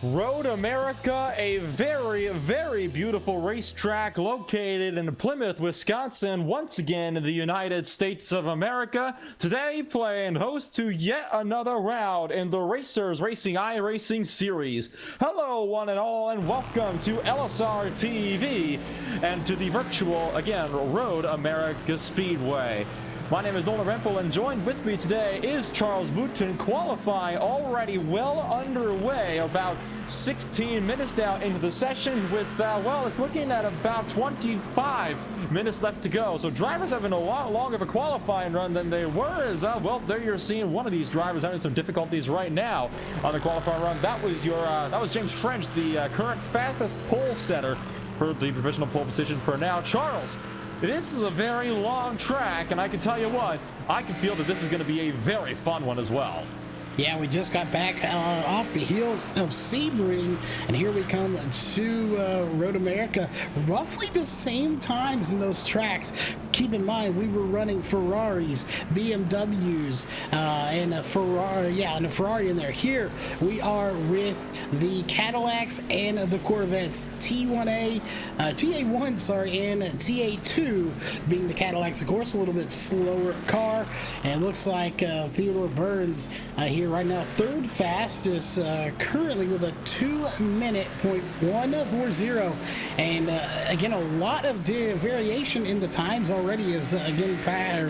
Road America, a very, very beautiful racetrack located in Plymouth, Wisconsin, once again in the United States of America. Today, playing host to yet another round in the Racers Racing iRacing Series. Hello, one and all, and welcome to LSRTV and to the virtual, again, Road America Speedway. My name is Nolan Rempel, and joined with me today is Charles Bouton, qualifying already well underway, about 16 minutes now into the session with, well, it's looking at about 25 minutes left to go. So drivers having a lot longer of a qualifying run than they were as, well, there you're seeing one of these drivers having some difficulties right now on the qualifying run. That was James French, the current fastest pole setter for the provisional pole position for now. Charles, this is a very long track, and I can tell you what, I can feel that this is going to be a very fun one as well. Yeah, we just got back off the heels of Sebring, and here we come to Road America, roughly the same times in those tracks. Keep in mind, we were running Ferraris, BMWs, and a Ferrari in there. Here we are with the Cadillacs and the Corvettes, TA1, and TA2 being the Cadillacs, of course, a little bit slower car, and looks like Theodore Burns here right now, third fastest, currently with a 2:1.140, and again, a lot of variation in the times already as again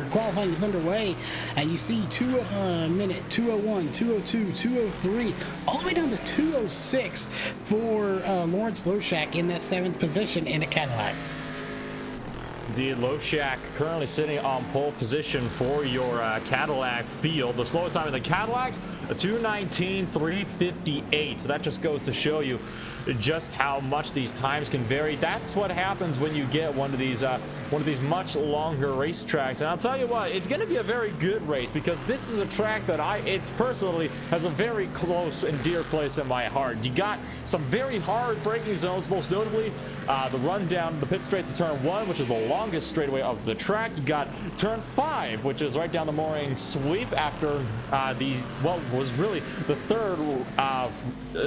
qualifying is underway, and you see 2 minute 2:01, 2:02, 2:03, all the way down to 2:06 for Lawrence Loshak in that 7th position in a Cadillac. Indeed, Loshak currently sitting on pole position for your Cadillac field. The slowest time in the Cadillacs, a 2:19.358. So that just goes to show you just how much these times can vary. That's what happens when you get one of these much longer racetracks. And I'll tell you what, it's going to be a very good race, because this is a track that it personally has a very close and dear place in my heart. You got some very hard braking zones, most notably the run down the pit straight to turn 1, which is the longest straightaway of the track. You got turn 5, which is right down the mooring sweep after was really the third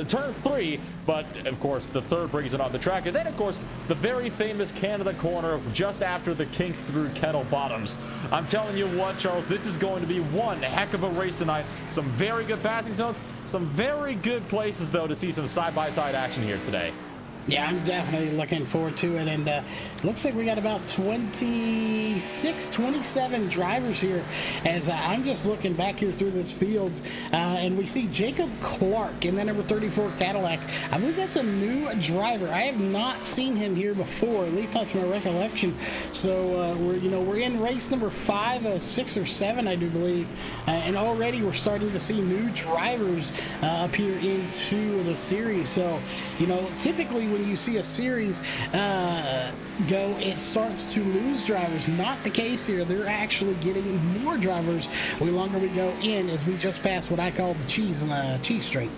turn 3, but of course the third brings it on the track. And then of course the very famous Canada corner just after the kink through Kettle Bottoms. I'm telling you what, Charles, this is going to be one heck of a race tonight. Some very good passing zones, some very good places though to see some side-by-side action here today. Yeah, I'm definitely looking forward to it, and looks like we got about 26, 27 drivers here as I'm just looking back here through this field, and we see Jacob Clark in that number 34 Cadillac. I believe that's a new driver. I have not seen him here before, at least that's my recollection. So we're in race number 5, 6 or 7, I do believe, and already we're starting to see new drivers appear into the series. So typically when you see a series go, it starts to lose drivers. Not the case here. They're actually getting more drivers the longer we go in, as we just passed what I call the cheese straight.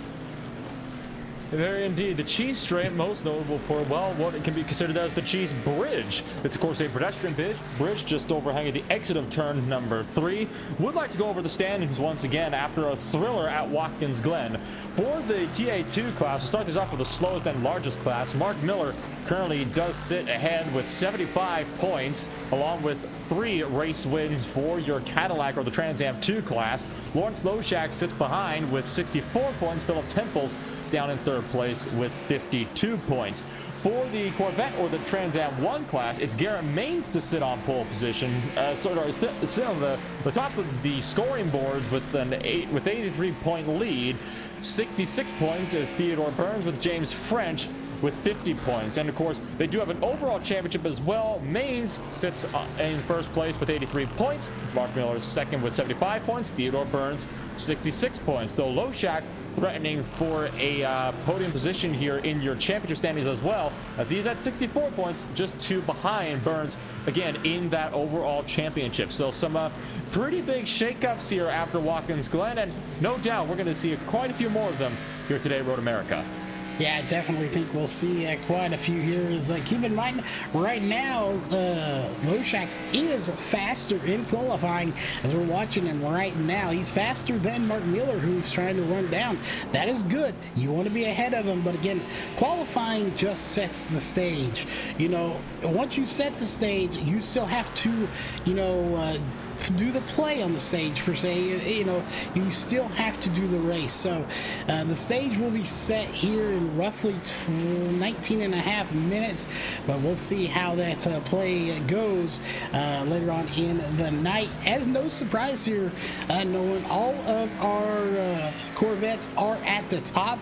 Very indeed. The cheese straight, most notable for, well, what it can be considered as the cheese bridge. It's, of course, a pedestrian bridge just overhanging the exit of turn number 3. Would like to go over the standings once again after a thriller at Watkins Glen. For the TA2 class, we'll start this off with the slowest and largest class. Mark Miller currently does sit ahead with 75 points, along with 3 race wins for your Cadillac or the Trans Am 2 class. Lawrence Loshak sits behind with 64 points. Philip Temples down in 3rd place with 52 points. For the Corvette or the Trans Am 1 class, it's Garrett Maines to sit on pole position, sit on the top of the scoring boards with an 83-point lead. 66 points is Theodore Burns with James French with 50 points. And of course, they do have an overall championship as well. Maines sits in 1st place with 83 points. Mark Miller is 2nd with 75 points. Theodore Burns, 66 points. Though Loshak threatening for a podium position here in your championship standings as well, as he's at 64 points, just 2 behind Burns, again, in that overall championship. So some pretty big shakeups here after Watkins Glen, and no doubt we're going to see quite a few more of them here today at Road America. Yeah, I definitely think we'll see quite a few here. Keep in mind, right now, Loshak is faster in qualifying as we're watching him right now. He's faster than Mark Miller, who he's trying to run down. That is good. You want to be ahead of him, but again, qualifying just sets the stage. You know, once you set the stage, you still have to, do the play on the stage per se. You still have to do the race. So the stage will be set here in roughly 19 and a half minutes, but we'll see how that play goes later on in the night. As no surprise here, knowing all of our Corvettes are at the top.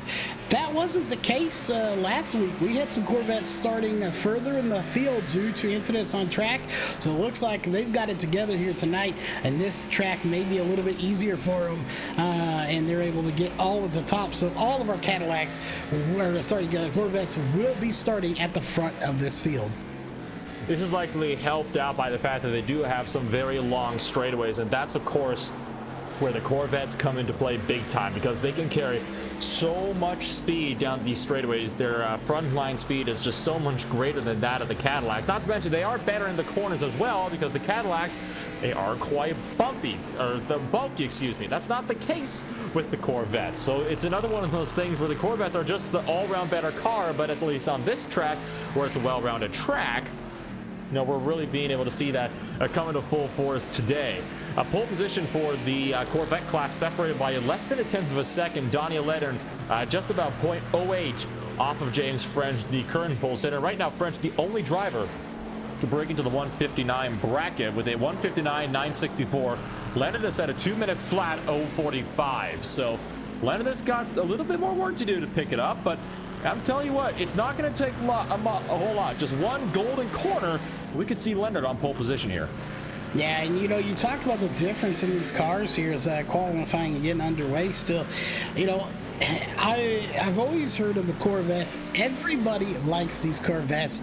That wasn't the case last week. We had some Corvettes starting further in the field due to incidents on track. So it looks like they've got it together here tonight, and this track may be a little bit easier for them, and they're able to get all at the top. So all of our Corvettes will be starting at the front of this field. This is likely helped out by the fact that they do have some very long straightaways, and that's, of course, where the Corvettes come into play big time, because they can carry so much speed down these straightaways. Their front line speed is just so much greater than that of the Cadillacs. Not to mention they are better in the corners as well, because the Cadillacs, they are quite bulky. Excuse me. That's not the case with the Corvettes. So it's another one of those things where the Corvettes are just the all-round better car, but at least on this track, where it's a well-rounded track, we're really being able to see that coming to full force today. A pole position for the Corvette class separated by less than a tenth of a second. Donnie Leddern just about 0.08 off of James French, the current pole sitter. Right now, French, the only driver to break into the 159 bracket with a 159.964. Leddern set a 2-minute flat 0.45. So Leddern has got a little bit more work to do to pick it up, but I'm telling you what, it's not going to take a whole lot. Just one golden corner, we could see Leonard on pole position here. Yeah, and you talk about the difference in these cars here as qualifying and getting underway still. I've always heard of the Corvettes. Everybody likes these Corvettes.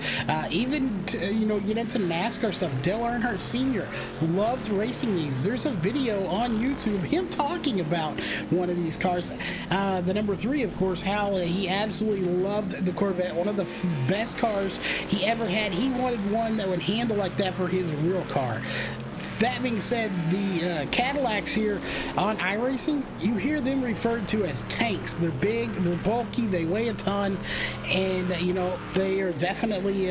Even get into NASCAR stuff. Dale Earnhardt Sr. loved racing these. There's a video on YouTube, him talking about one of these cars. The number 3, of course, how he absolutely loved the Corvette. One of the best cars he ever had. He wanted one that would handle like that for his real car. That being said, the Cadillacs here on iRacing, you hear them referred to as tanks. They're big, they're bulky, they weigh a ton, and they are definitely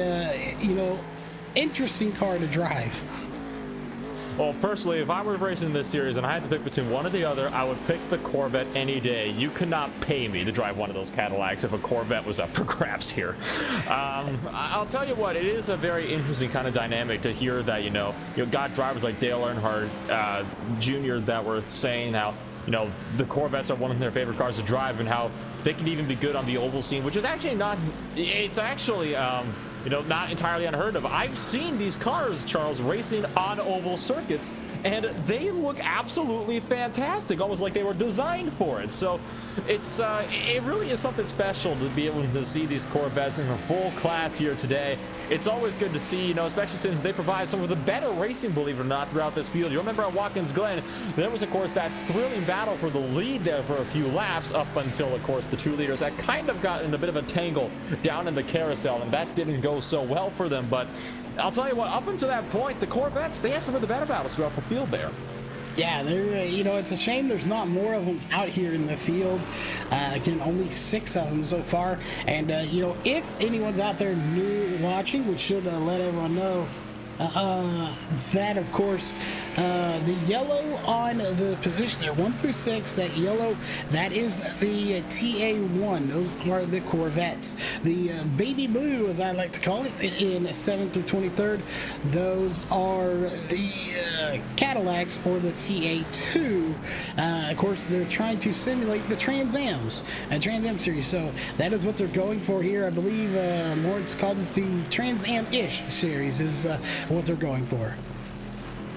interesting car to drive. Well, personally, if I were racing this series and I had to pick between one or the other, I would pick the Corvette any day. You could not pay me to drive one of those Cadillacs if a Corvette was up for grabs here. I'll tell you what, it is a very interesting kind of dynamic to hear that, you've got drivers like Dale Earnhardt Jr. that were saying how, the Corvettes are one of their favorite cars to drive, and how they can even be good on the oval scene, which is actually not, it's actually, not entirely unheard of. I've seen these cars, Charles, racing on oval circuits, and they look absolutely fantastic, almost like they were designed for it. So it really is something special to be able to see these Corvettes in the full class here today. It's always good to see, especially since they provide some of the better racing, believe it or not, throughout this field. You remember at Watkins Glen, there was, of course, that thrilling battle for the lead there for a few laps up until, of course, the 2 leaders that kind of got in a bit of a tangle down in the carousel, and that didn't go so well for them. But I'll tell you what, up until that point, the Corvettes, they had some of the better battles throughout the field there. Yeah, it's a shame there's not more of them out here in the field. Again, only 6 of them so far. And, if anyone's out there new watching, we should let everyone know that, of course, the yellow on the position there, 1 through 6, that yellow, that is the TA1. Those are the Corvettes. The baby blue, as I like to call it, in 7th through 23rd, those are the Cadillacs, or the TA2. Of course, they're trying to simulate the Trans Am series, so that is what they're going for here. I believe Lawrence called it the Trans Am-ish series is what they're going for.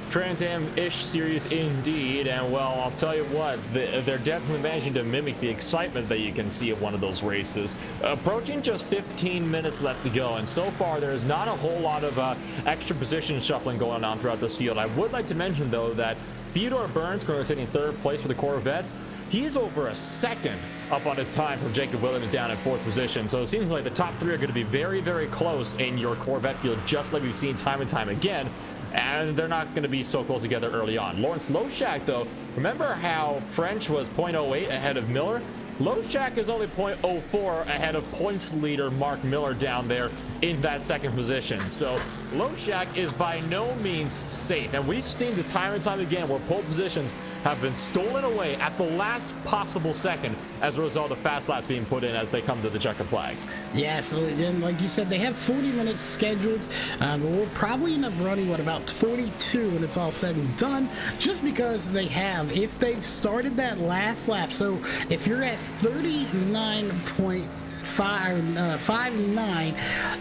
Trans Am-ish series indeed, and well, I'll tell you what, they're definitely managing to mimic the excitement that you can see at one of those races. Approaching just 15 minutes left to go, and so far there's not a whole lot of extra position shuffling going on throughout this field. I would like to mention, though, that Theodore Burns, currently sitting in 3rd place for the Corvettes, he is over a second up on his time from Jacob Williams down in 4th position. So it seems like the top 3 are going to be very, very close in your Corvette field, just like we've seen time and time again. And they're not going to be so close together early on. Lawrence Loshak, though, remember how French was 0.08 ahead of Miller? Loshak is only 0.04 ahead of points leader Mark Miller down there in that 2nd position. So Loshak is by no means safe, and we've seen this time and time again where pole positions have been stolen away at the last possible second as a result of fast laps being put in as they come to the checkered flag. Yeah, so then, like you said, they have 40 minutes scheduled, but we'll probably end up running, about 42 when it's all said and done, just because they have, if they've started that last lap, so if you're at 39.59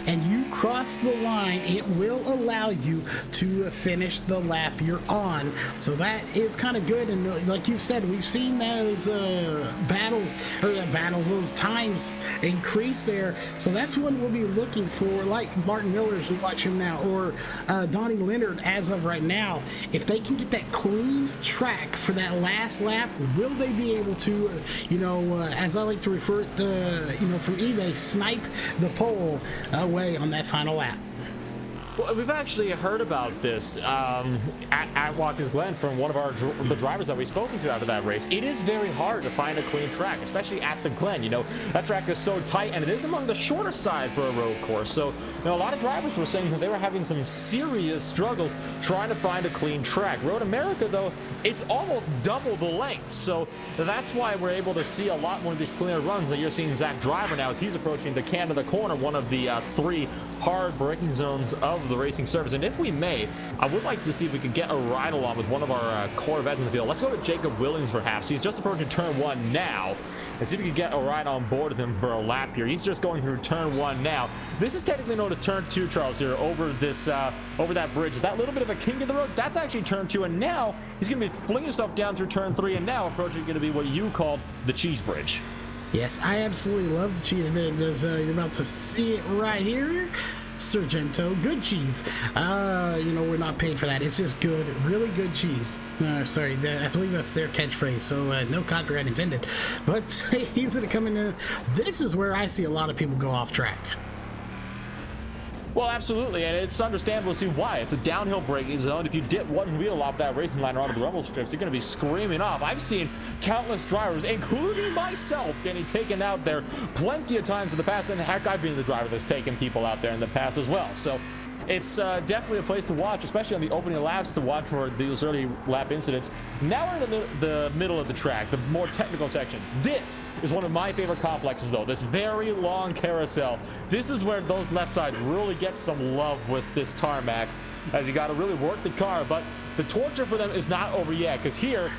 and you cross the line, it will allow you to finish the lap you're on. So that is kind of good, and like you said, we've seen those those times increase there. So that's one we'll be looking for, like Martin Miller's, watch him now, or Donnie Leonard as of right now. If they can get that clean track for that last lap, will they be able to, as I like to refer to, from eBay, snipe the pole away on that final lap? Well, we've actually heard about this at Watkins Glen from one of the drivers that we've spoken to after that race. It is very hard to find a clean track, especially at the Glen. That track is so tight, and it is among the shorter side for a road course. So, a lot of drivers were saying that they were having some serious struggles trying to find a clean track. Road America, though, it's almost double the length. So that's why we're able to see a lot more of these cleaner runs that you're seeing Zach Driver now as he's approaching the Canada corner, one of the 3 hard braking zones of the racing surface. And if we may, I would like to see if we could get a ride along with one of our Corvettes in the field. Let's go to Jacob Williams perhaps. He's just approaching turn 1 now, and see if we can get a ride on board with him for a lap here. He's just going through turn 1 now. This is technically known as turn 2, Charles, here over this over that bridge. That little bit of a kink in the road, that's actually turn 2, and now he's going to be flinging himself down through turn 3, and now approaching going to be what you called the cheese bridge. Yes, I absolutely love the cheese bridge. You're about to see it right here. Sargento, good cheese. We're not paid for that. It's just good, really good cheese. Sorry, I believe that's their catchphrase, so no copyright intended. But he's going to come in. This is where I see a lot of people go off track. Well, absolutely, and it's understandable to see why. It's a downhill braking zone. If you dip one wheel off that racing line or onto the rumble strips, you're going to be screaming off. I've seen countless drivers, including myself, getting taken out there plenty of times in the past, and heck, I've been the driver that's taken people out there in the past as well. So it's definitely a place to watch, especially on the opening laps, to watch for these early lap incidents. Now we're in the middle of the track, the more technical section. This is one of my favorite complexes, though. This very long carousel. This is where those left sides really get some love with this tarmac, as you got to really work the car. But the torture for them is not over yet, because here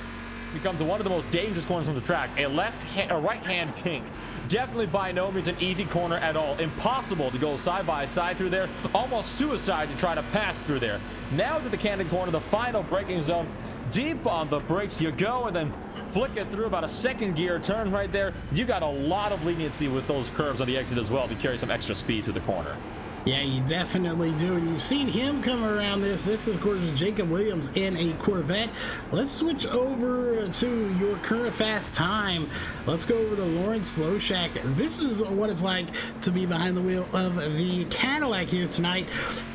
becomes one of the most dangerous corners on the track. A right-hand kink. Definitely by no means an easy corner at all. Impossible to go side by side through there. Almost suicide to try to pass through there. Now to the Canada corner, the final braking zone. Deep on the brakes you go, and then flick it through about a 2nd gear turn right there. You got a lot of leniency with those curves on the exit as well to carry some extra speed through the corner. Yeah, you definitely do, and you've seen him come around this. This is, of course, Jacob Williams in a Corvette. Let's switch over to your current fast time. Let's go over to Lawrence Loshak. This is what it's like to be behind the wheel of the Cadillac here tonight.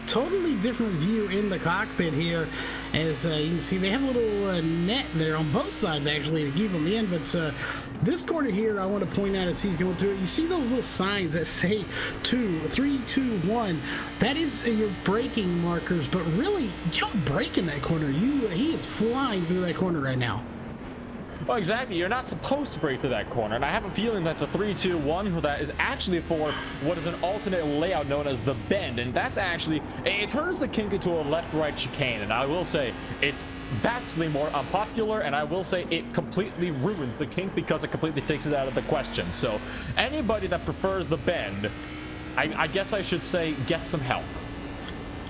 Totally different view in the cockpit here. As you can see, they have a little net there on both sides, actually, to keep them in, but this corner here, I want to point out as he's going through it, you see those little signs that say 3, 2, 1. That is your braking markers, but really, you don't brake in that corner. He is flying through that corner right now. Well, exactly. You're not supposed to brake through that corner, and I have a feeling that the 3, 2, 1 for that is actually for what is an alternate layout known as the bend, and that's actually, it turns the kink into a left-right chicane, and I will say it's vastly more unpopular, and I will say it completely ruins the kink because it completely takes it out of the question. So anybody that prefers the bend, I guess I should say, get some help.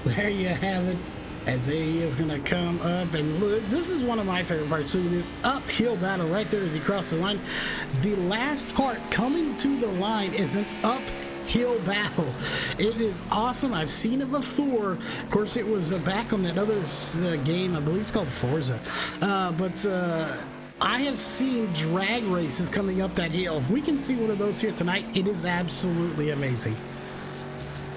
There you have it. As he is going to come up, and look, this is one of my favorite parts too, this uphill battle right there as he crosses the line. The last part coming to the line is an uphill battle. It is awesome. I've seen it before. Of course, it was back on that other game, I believe it's called Forza. I have seen drag races coming up that hill. If we can see one of those here tonight, it is absolutely amazing.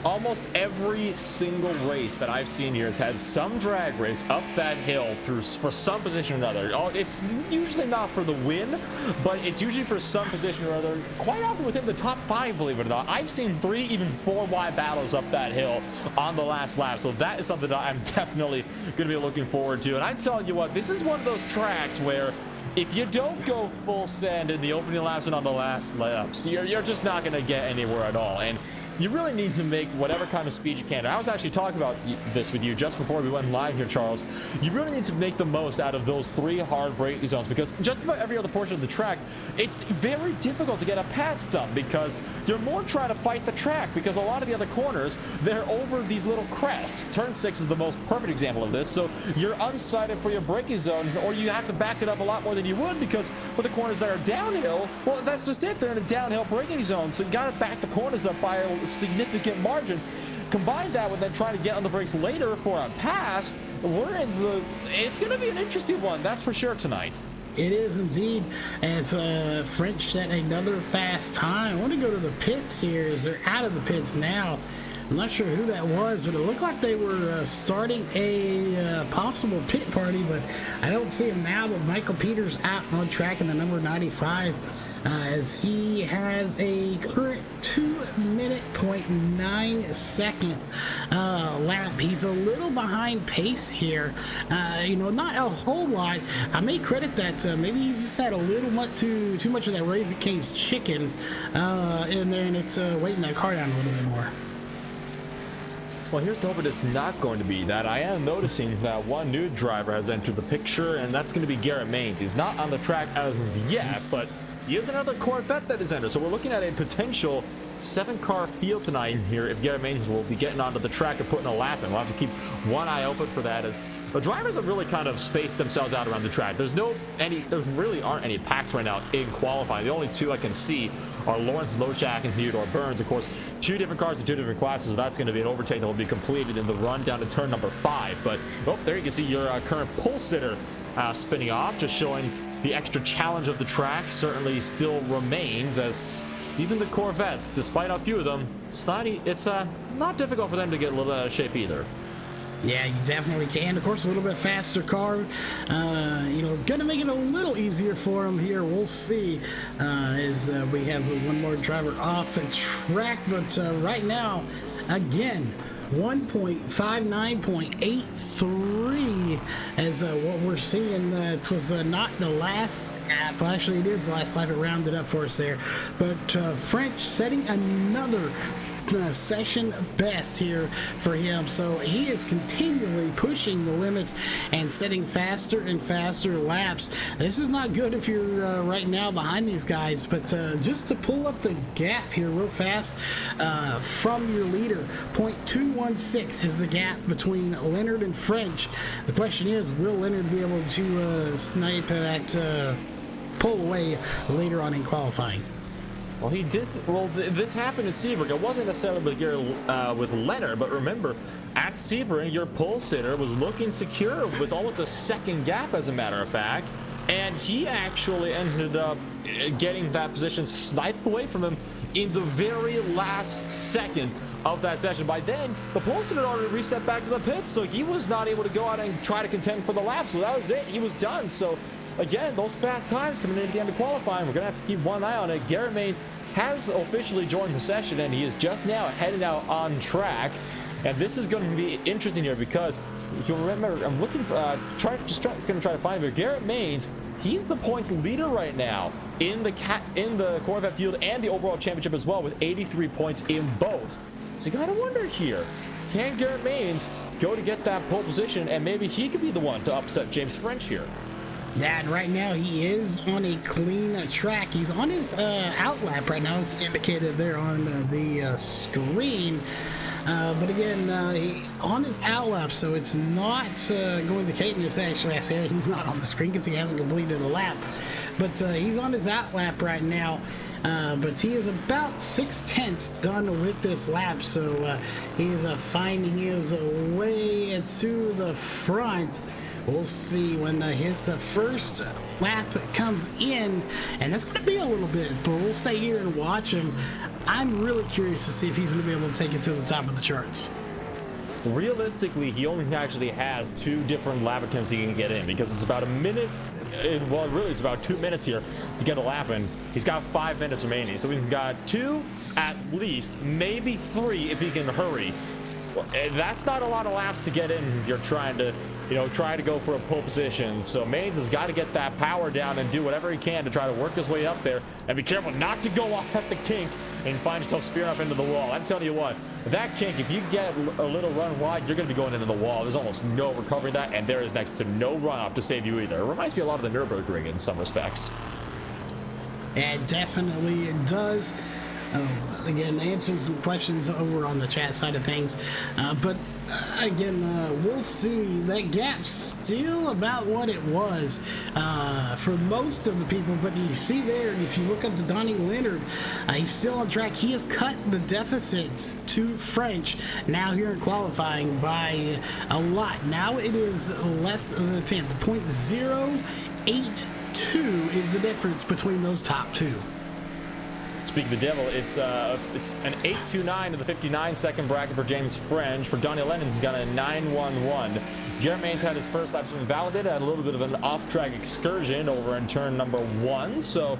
Almost every single race that I've seen here has had some drag race up that hill for some position or another. It's usually not for the win, but it's usually for some position or other. Quite often within the top 5, believe it or not. I've seen 3, even 4 wide battles up that hill on the last lap. So that is something that I'm definitely going to be looking forward to. And I tell you what, this is one of those tracks where if you don't go full send in the opening laps and on the last laps, you're just not going to get anywhere at all. And you really need to make whatever kind of speed you can. I was actually talking about this with you just before we went live here, Charles. You really need to make the most out of those 3 hard braking zones, because just about every other portion of the track, it's very difficult to get up past them because you're more trying to fight the track, because a lot of the other corners, they're over these little crests. Turn 6 is the most perfect example of this. So you're unsighted for your braking zone, or you have to back it up a lot more than you would, because for the corners that are downhill, well, that's just it. They're in a downhill braking zone. So you got to back the corners up by a significant margin. Combine that with then trying to get on the brakes later for a pass, it's going to be an interesting one, that's for sure, tonight. It is indeed, as French set another fast time. I want to go to the pits here, as they're out of the pits now. I'm not sure who that was, but it looked like they were starting a possible pit party, but I don't see him now. But Michael Peters out on track in the number 95, as he has a current 2-minute.9-second lap. He's a little behind pace here. Not a whole lot. I may credit that maybe he's just had a little too much of that Raising Cane's chicken in there, and it's weighting that car down a little bit more. Well, here's to hope it's not going to be that. I am noticing that one new driver has entered the picture, and that's going to be Garrett Maines. He's not on the track as of yet, but he is another Corvette that is entered. So we're looking at a potential 7-car field tonight here if Garrett Maines will be getting onto the track and putting a lap in. We'll have to keep one eye open for that, as the drivers have really kind of spaced themselves out around the track. There really aren't any packs right now in qualifying. The only 2 I can see are Lawrence Loshak and Theodore Burns. Of course, 2 different cars in 2 different classes, so that's going to be an overtake that will be completed in the run down to turn number 5. But, there you can see your current pole sitter spinning off, just showing the extra challenge of the track certainly still remains, as even the Corvettes, despite a few of them, it's not difficult for them to get a little out of shape either. Yeah, you definitely can. Of course, a little bit faster car. Gonna make it a little easier for him here. We'll see as we have one more driver off the track. But right now, again, 1.59.83 as what we're seeing. It was not the last lap. Well, actually, it is the last lap. It rounded up for us there. But French setting another session best here for him, so he is continually pushing the limits and setting faster and faster laps. This is not good if you're right now behind these guys, but just to pull up the gap here real fast from your leader, 0.216 is the gap between Leonard and French. The question is, will Leonard be able to snipe that pull away later on in qualifying? Well, he did. Well, this happened in Sebring. It wasn't necessarily with Leonard, but remember, at Sebring, your pole sitter was looking secure with almost a second gap, as a matter of fact, and he actually ended up getting that position sniped away from him in the very last second of that session. By then, the pole sitter had already reset back to the pits, so he was not able to go out and try to contend for the lap. So that was it. He was done. So again, those fast times coming in at the end of qualifying, we're going to have to keep one eye on it. Garrett Maines has officially joined the session, and he is just now heading out on track. And this is going to be interesting here, because you'll remember, I'm looking for, going to try to find him. Garrett Maines, he's the points leader right now in the Corvette field and the overall championship as well, with 83 points in both. So you got to wonder here, can Garrett Maines go to get that pole position, and maybe he could be the one to upset James French here? Yeah, and right now he is on a clean track. He's on his out lap right now, it's indicated there on the screen. But again, he on his out lap, so it's not going to Caithness. Actually, I say that he's not on the screen because he hasn't completed a lap. But he's on his out lap right now. But he is about 6/10 done with this lap, so he is finding his way to the front We'll see when his first lap comes in, and that's going to be a little bit, but we'll stay here and watch him. I'm really curious to see if he's going to be able to take it to the top of the charts. Realistically, he only actually has 2 different lap attempts he can get in, because it's about a minute, well, really it's about 2 minutes here to get a lap in. He's got 5 minutes remaining, so he's got 2 at least, maybe 3 if he can hurry. Well, that's not a lot of laps to get in if you're trying to, try to go for a pole position. So Maines has got to get that power down and do whatever he can to try to work his way up there, and be careful not to go off at the kink and find yourself spearing up into the wall. I'm telling you what, that kink, if you get a little run wide, you're going to be going into the wall. There's almost no recovering that, and there is next to no run up to save you either. It reminds me a lot of the Nürburgring in some respects. It definitely does. Again, answering some questions over on the chat side of things, but again, we'll see. That gap's still about what it was for most of the people, but you see there, if you look up to Donnie Leonard, he's still on track. He has cut the deficit to French now here in qualifying by a lot. Now it is less than a tenth. 0.082 is the difference between those top 2. Speaking of the devil, it's an 8.29 in the 59-second bracket for James French. For Donnie Lennon, he's got a 9.11. Garrett Maines had his first lap invalidated, had a little bit of an off-track excursion over in turn number 1. So,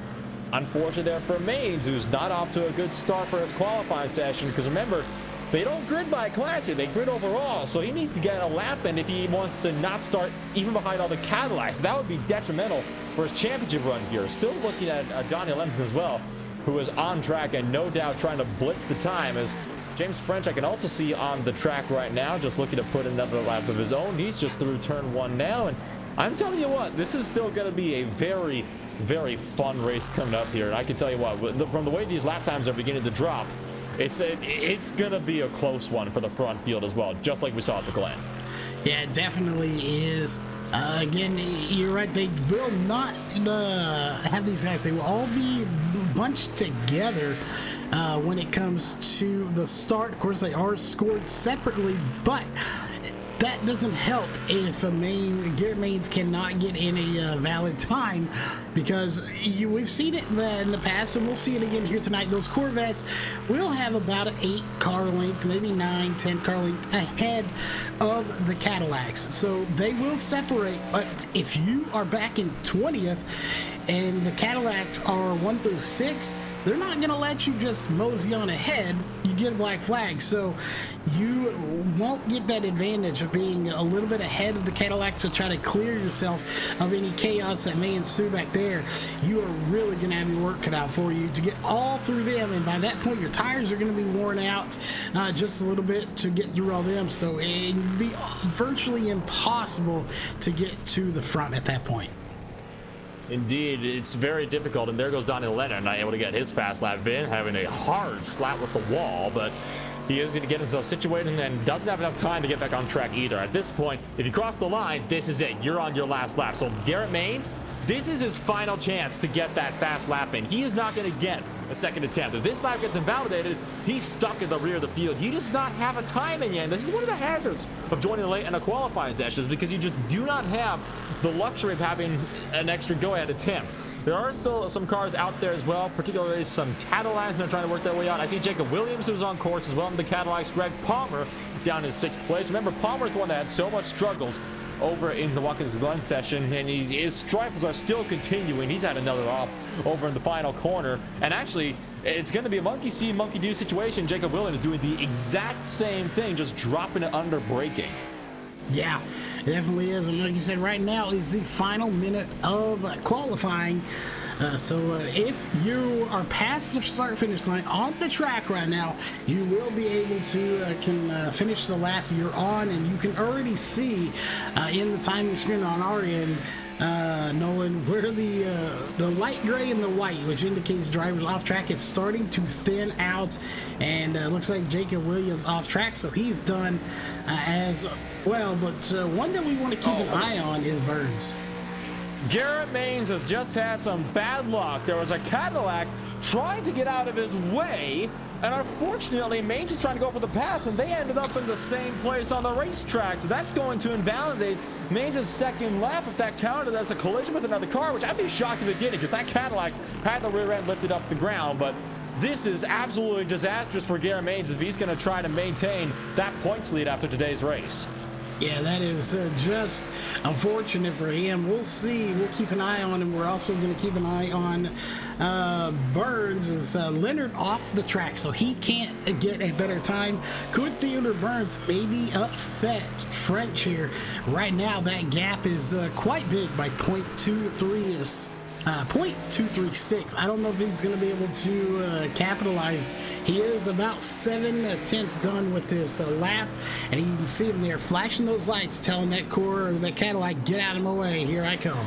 unfortunate there for Maines, who's not off to a good start for his qualifying session. Because remember, they don't grid by class here, they grid overall. So he needs to get a lap in if he wants to not start even behind all the Cadillacs. That would be detrimental for his championship run here. Still looking at Donnie Lennon as well, who is on track and no doubt trying to blitz the time, as James French I can also see on the track right now, just looking to put another lap of his own. He's just through turn 1 now, and I'm telling you what, this is still going to be a very, very fun race coming up here. And I can tell you what, from the way these lap times are beginning to drop, it's going to be a close one for the front field as well, just like we saw at the Glen. Yeah, it definitely is. Again, you're right. They will not have these guys. They will all be bunched together when it comes to the start. Of course, they are scored separately, but that doesn't help if Garrett Maines cannot get in a valid time, because we've seen it in the past, and we'll see it again here tonight. Those Corvettes will have about an 8 car length, maybe 9, 10 car length ahead of the Cadillacs, so they will separate. But if you are back in 20th and the Cadillacs are 1 through 6, they're not going to let you just mosey on ahead. You get a black flag, so you won't get that advantage of being a little bit ahead of the Cadillacs to try to clear yourself of any chaos that may ensue back there. You are really going to have your work cut out for you to get all through them, and by that point your tires are going to be worn out just a little bit to get through all them, so it'd be virtually impossible to get to the front at that point. Indeed, it's very difficult, and there goes Donnie Leonard, not able to get his fast lap in, having a hard slap with the wall, but he is going to get himself situated and doesn't have enough time to get back on track either. At this point, if you cross the line, this is it. You're on your last lap. So Garrett Maines, this is his final chance to get that fast lap in. He is not going to get a second attempt. If this lap gets invalidated, he's stuck in the rear of the field. He does not have a time in yet. And this is one of the hazards of joining late in a qualifying session, is because you just do not have the luxury of having an extra go-ahead attempt. There are still some cars out there as well, particularly some Cadillacs that are trying to work their way out. I see Jacob Williams, who's on course as well in the Cadillacs. Greg Palmer down in 6th place. Remember, Palmer's the one that had so much struggles over in the Watkins Glen session, and his strifles are still continuing. He's had another off over in the final corner, and actually it's going to be a monkey see, monkey do situation. Jacob Williams doing the exact same thing, just dropping it under braking. Yeah, it definitely is, and like you said, right now is the final minute of qualifying. So if you are past the start-finish line on the track right now, you will be able to finish the lap you're on, and you can already see in the timing screen on our end, Nolan, where the light gray and the white, which indicates drivers off track, it's starting to thin out, and looks like Jacob Williams off track, so he's done as well. But one that we want to keep an eye on is Burns. Garrett Maines has just had some bad luck. There was a Cadillac trying to get out of his way, And unfortunately, Mainz is trying to go for the pass, and they ended up in the same place on the racetrack. So that's going to invalidate Mainz's second lap if that counted as a collision with another car, which I'd be shocked if it didn't, because that Cadillac had the rear end lifted up the ground. But this is absolutely disastrous for Garrett Mainz if he's going to try to maintain that points lead after today's race. Yeah, that is just unfortunate for him. We'll see. We'll keep an eye on him. We're also going to keep an eye on Burns. Is Leonard off the track, so he can't get a better time. Could Theodore Burns maybe upset French here? Right now, that gap is quite big by 0.236. I don't know if he's going to be able to capitalize. He is about 7/10 done with this lap, and you can see him there flashing those lights, telling that Cadillac, get out of my way, here I come.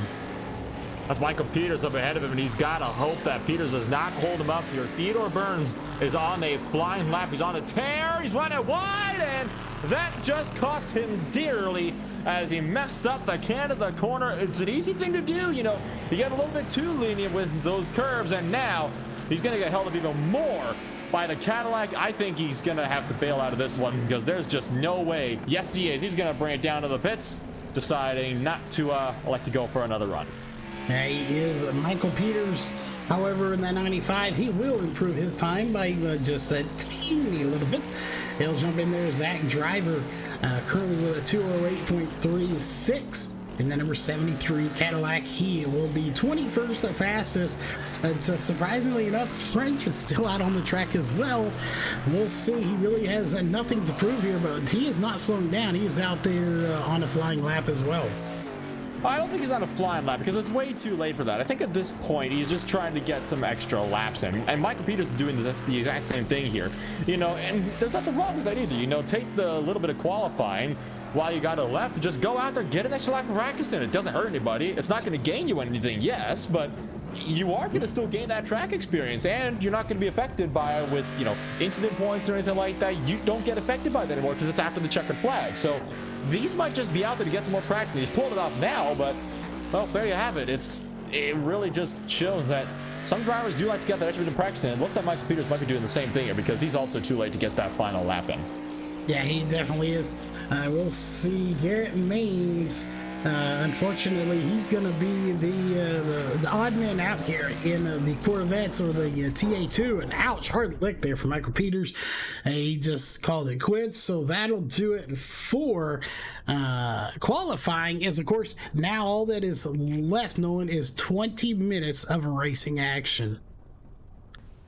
That's Michael Peters up ahead of him, and he's got to hope that Peters does not hold him up here. Theodore Burns is on a flying lap. He's on a tear. He's running wide, and that just cost him dearly as he messed up the can of the corner. It's an easy thing to do, you know. You get a little bit too lenient with those curves, and now he's going to get held up even more by the Cadillac. I think he's going to have to bail out of this one because there's just no way. Yes, he is. He's going to bring it down to the pits, deciding not to elect to go for another run. Yeah, he is. Michael Peters, however, in that 95, he will improve his time by just a teeny little bit. He'll jump in there. Zach Driver, currently with a 208.36. In the number 73 Cadillac, he will be 21st the fastest. Surprisingly enough, French is still out on the track as well. We'll see. He really has nothing to prove here, but he is not slowing down. He is out there on a flying lap as well. I don't think he's on a flying lap because it's way too late for that. I think at this point he's just trying to get some extra laps in. And Michael Peters is doing the exact same thing here. You know, and there's nothing wrong with that either. You know, take the little bit of qualifying while you got it left, just go out there, get an extra lap of practice in. It doesn't hurt anybody. It's not going to gain you anything, yes, but you are going to still gain that track experience, and you're not going to be affected by it with, you know, incident points or anything like that. You don't get affected by that anymore because it's after the checkered flag. So these might just be out there to get some more practice. He's pulled it off now, but, well, there you have it. It really just shows that some drivers do like to get that extra bit of practice in. It looks like Michael Peters might be doing the same thing here because he's also too late to get that final lap in. Yeah, he definitely is. We'll see Garrett Mainz. Unfortunately, he's going to be the odd man out here in the Corvettes or the TA2. And ouch, hard lick there for Michael Peters. He just called it quits. So that'll do it for qualifying. As of course, now all that is left, Nolan, is 20 minutes of racing action.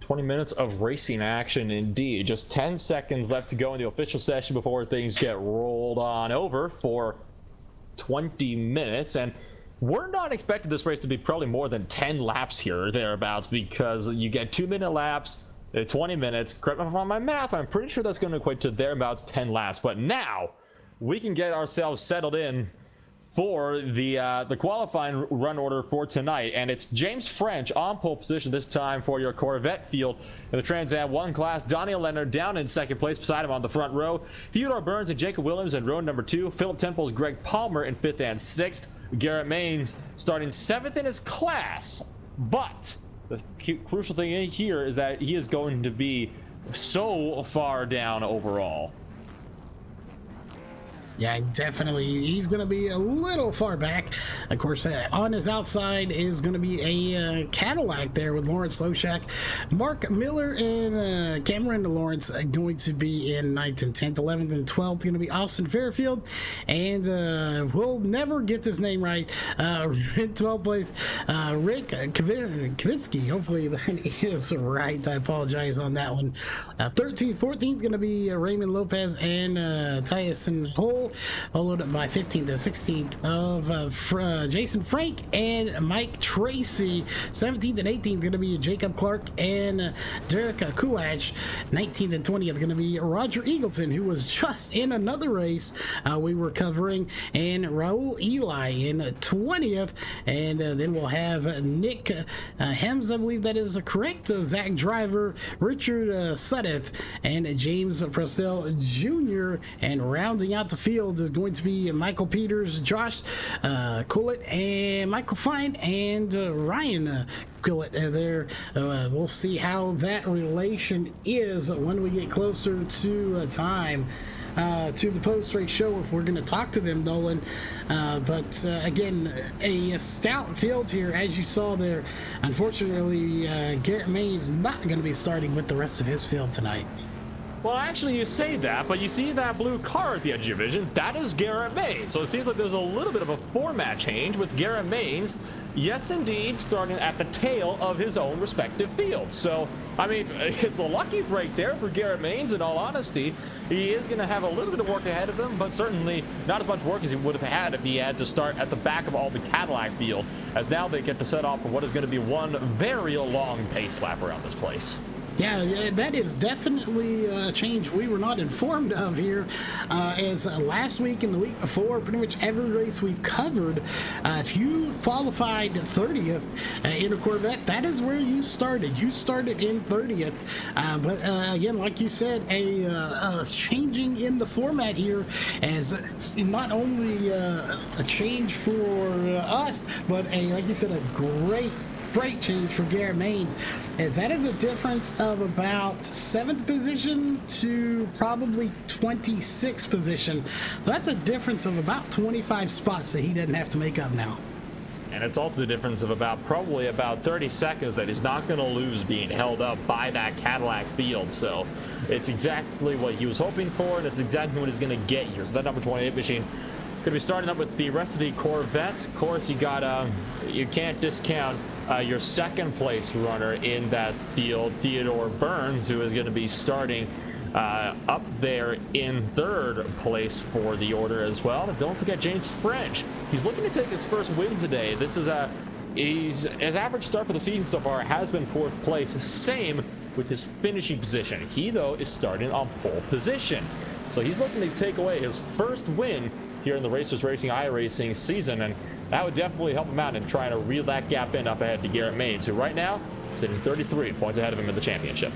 20 minutes of racing action indeed. Just 10 seconds left to go in the official session before things get rolled on over for 20 minutes. And we're not expecting this race to be probably more than 10 laps here or thereabouts because you get 2-minute laps, 20 minutes. Correct me if I'm on my math, I'm pretty sure that's going to equate to thereabouts 10 laps. But now we can get ourselves settled in for the qualifying run order for tonight, and it's James French on pole position this time for your Corvette field in the Trans Am 1 class. Daniel Leonard down in second place beside him on the front row. Theodore Burns and Jacob Williams in row number 2. Philip Temple's Greg Palmer in 5th and 6th. Garrett Mainz starting 7th in his class, but the crucial thing here is that he is going to be so far down overall. Yeah, definitely. He's going to be a little far back. Of course, on his outside is going to be a Cadillac there with Lawrence Loshak. Mark Miller and Cameron Lawrence going to be in 9th and 10th. 11th and 12th going to be Austin Fairfield. And we'll never get this name right. In 12th place, Rick Kvitsky. Hopefully that is right. I apologize on that one. 13th, 14th going to be Raymond Lopez and Tyson Hole. Followed up by 15th and 16th of Jason Frank and Mike Tracy. 17th and 18th going to be Jacob Clark and Derek Kulach. 19th and 20th going to be Roger Eagleton, who was just in another race we were covering, and Raul Eli in 20th. And then we'll have Nick Hems, I believe that is correct, Zach Driver, Richard Suddeth, and James Prestel Jr. And rounding out the field, field is going to be Michael Peters, Josh Collett, and Michael Fine, and Ryan Collett there. We'll see how that relation is when we get closer to time. To the post-race show if we're going to talk to them, Nolan. But again, a stout field here, as you saw there. Unfortunately, Garrett Main's not going to be starting with the rest of his field tonight. Well, actually, you say that, but you see that blue car at the edge of your vision? That is Garrett Maines. So it seems like there's a little bit of a format change with Garrett Maines, yes, indeed, starting at the tail of his own respective field. So, I mean, the lucky break there for Garrett Maines, in all honesty. He is going to have a little bit of work ahead of him, but certainly not as much work as he would have had if he had to start at the back of all the Cadillac field, as now they get to set off for what is going to be one very long pace lap around this place. Yeah, that is definitely a change we were not informed of here. As last week and the week before, pretty much every race we've covered, if you qualified 30th in a Corvette, that is where you started. You started in 30th. But again, like you said, a changing in the format here as not only a change for us, but like you said, a great change for Garrett Maines, as that is a difference of about 7th position to probably 26th position. That's a difference of about 25 spots that he doesn't have to make up now. And it's also a difference of probably about 30 seconds that he's not going to lose being held up by that Cadillac field. So it's exactly what he was hoping for, and it's exactly what he's going to get here. So that number 28 machine going to be starting up with the rest of the Corvettes. Of course, you can't discount your second place runner in that field, Theodore Burns, who is going to be starting up there in 3rd place for the order as well. And don't forget James French. He's looking to take his first win today. This is his average start for the season so far has been 4th place. Same with his finishing position. He, though, is starting on pole position. So he's looking to take away his first win here in the Racers Racing iRacing season, and that would definitely help him out in trying to reel that gap in up ahead to Garrett Maines, who right now is sitting 33 points ahead of him in the championship.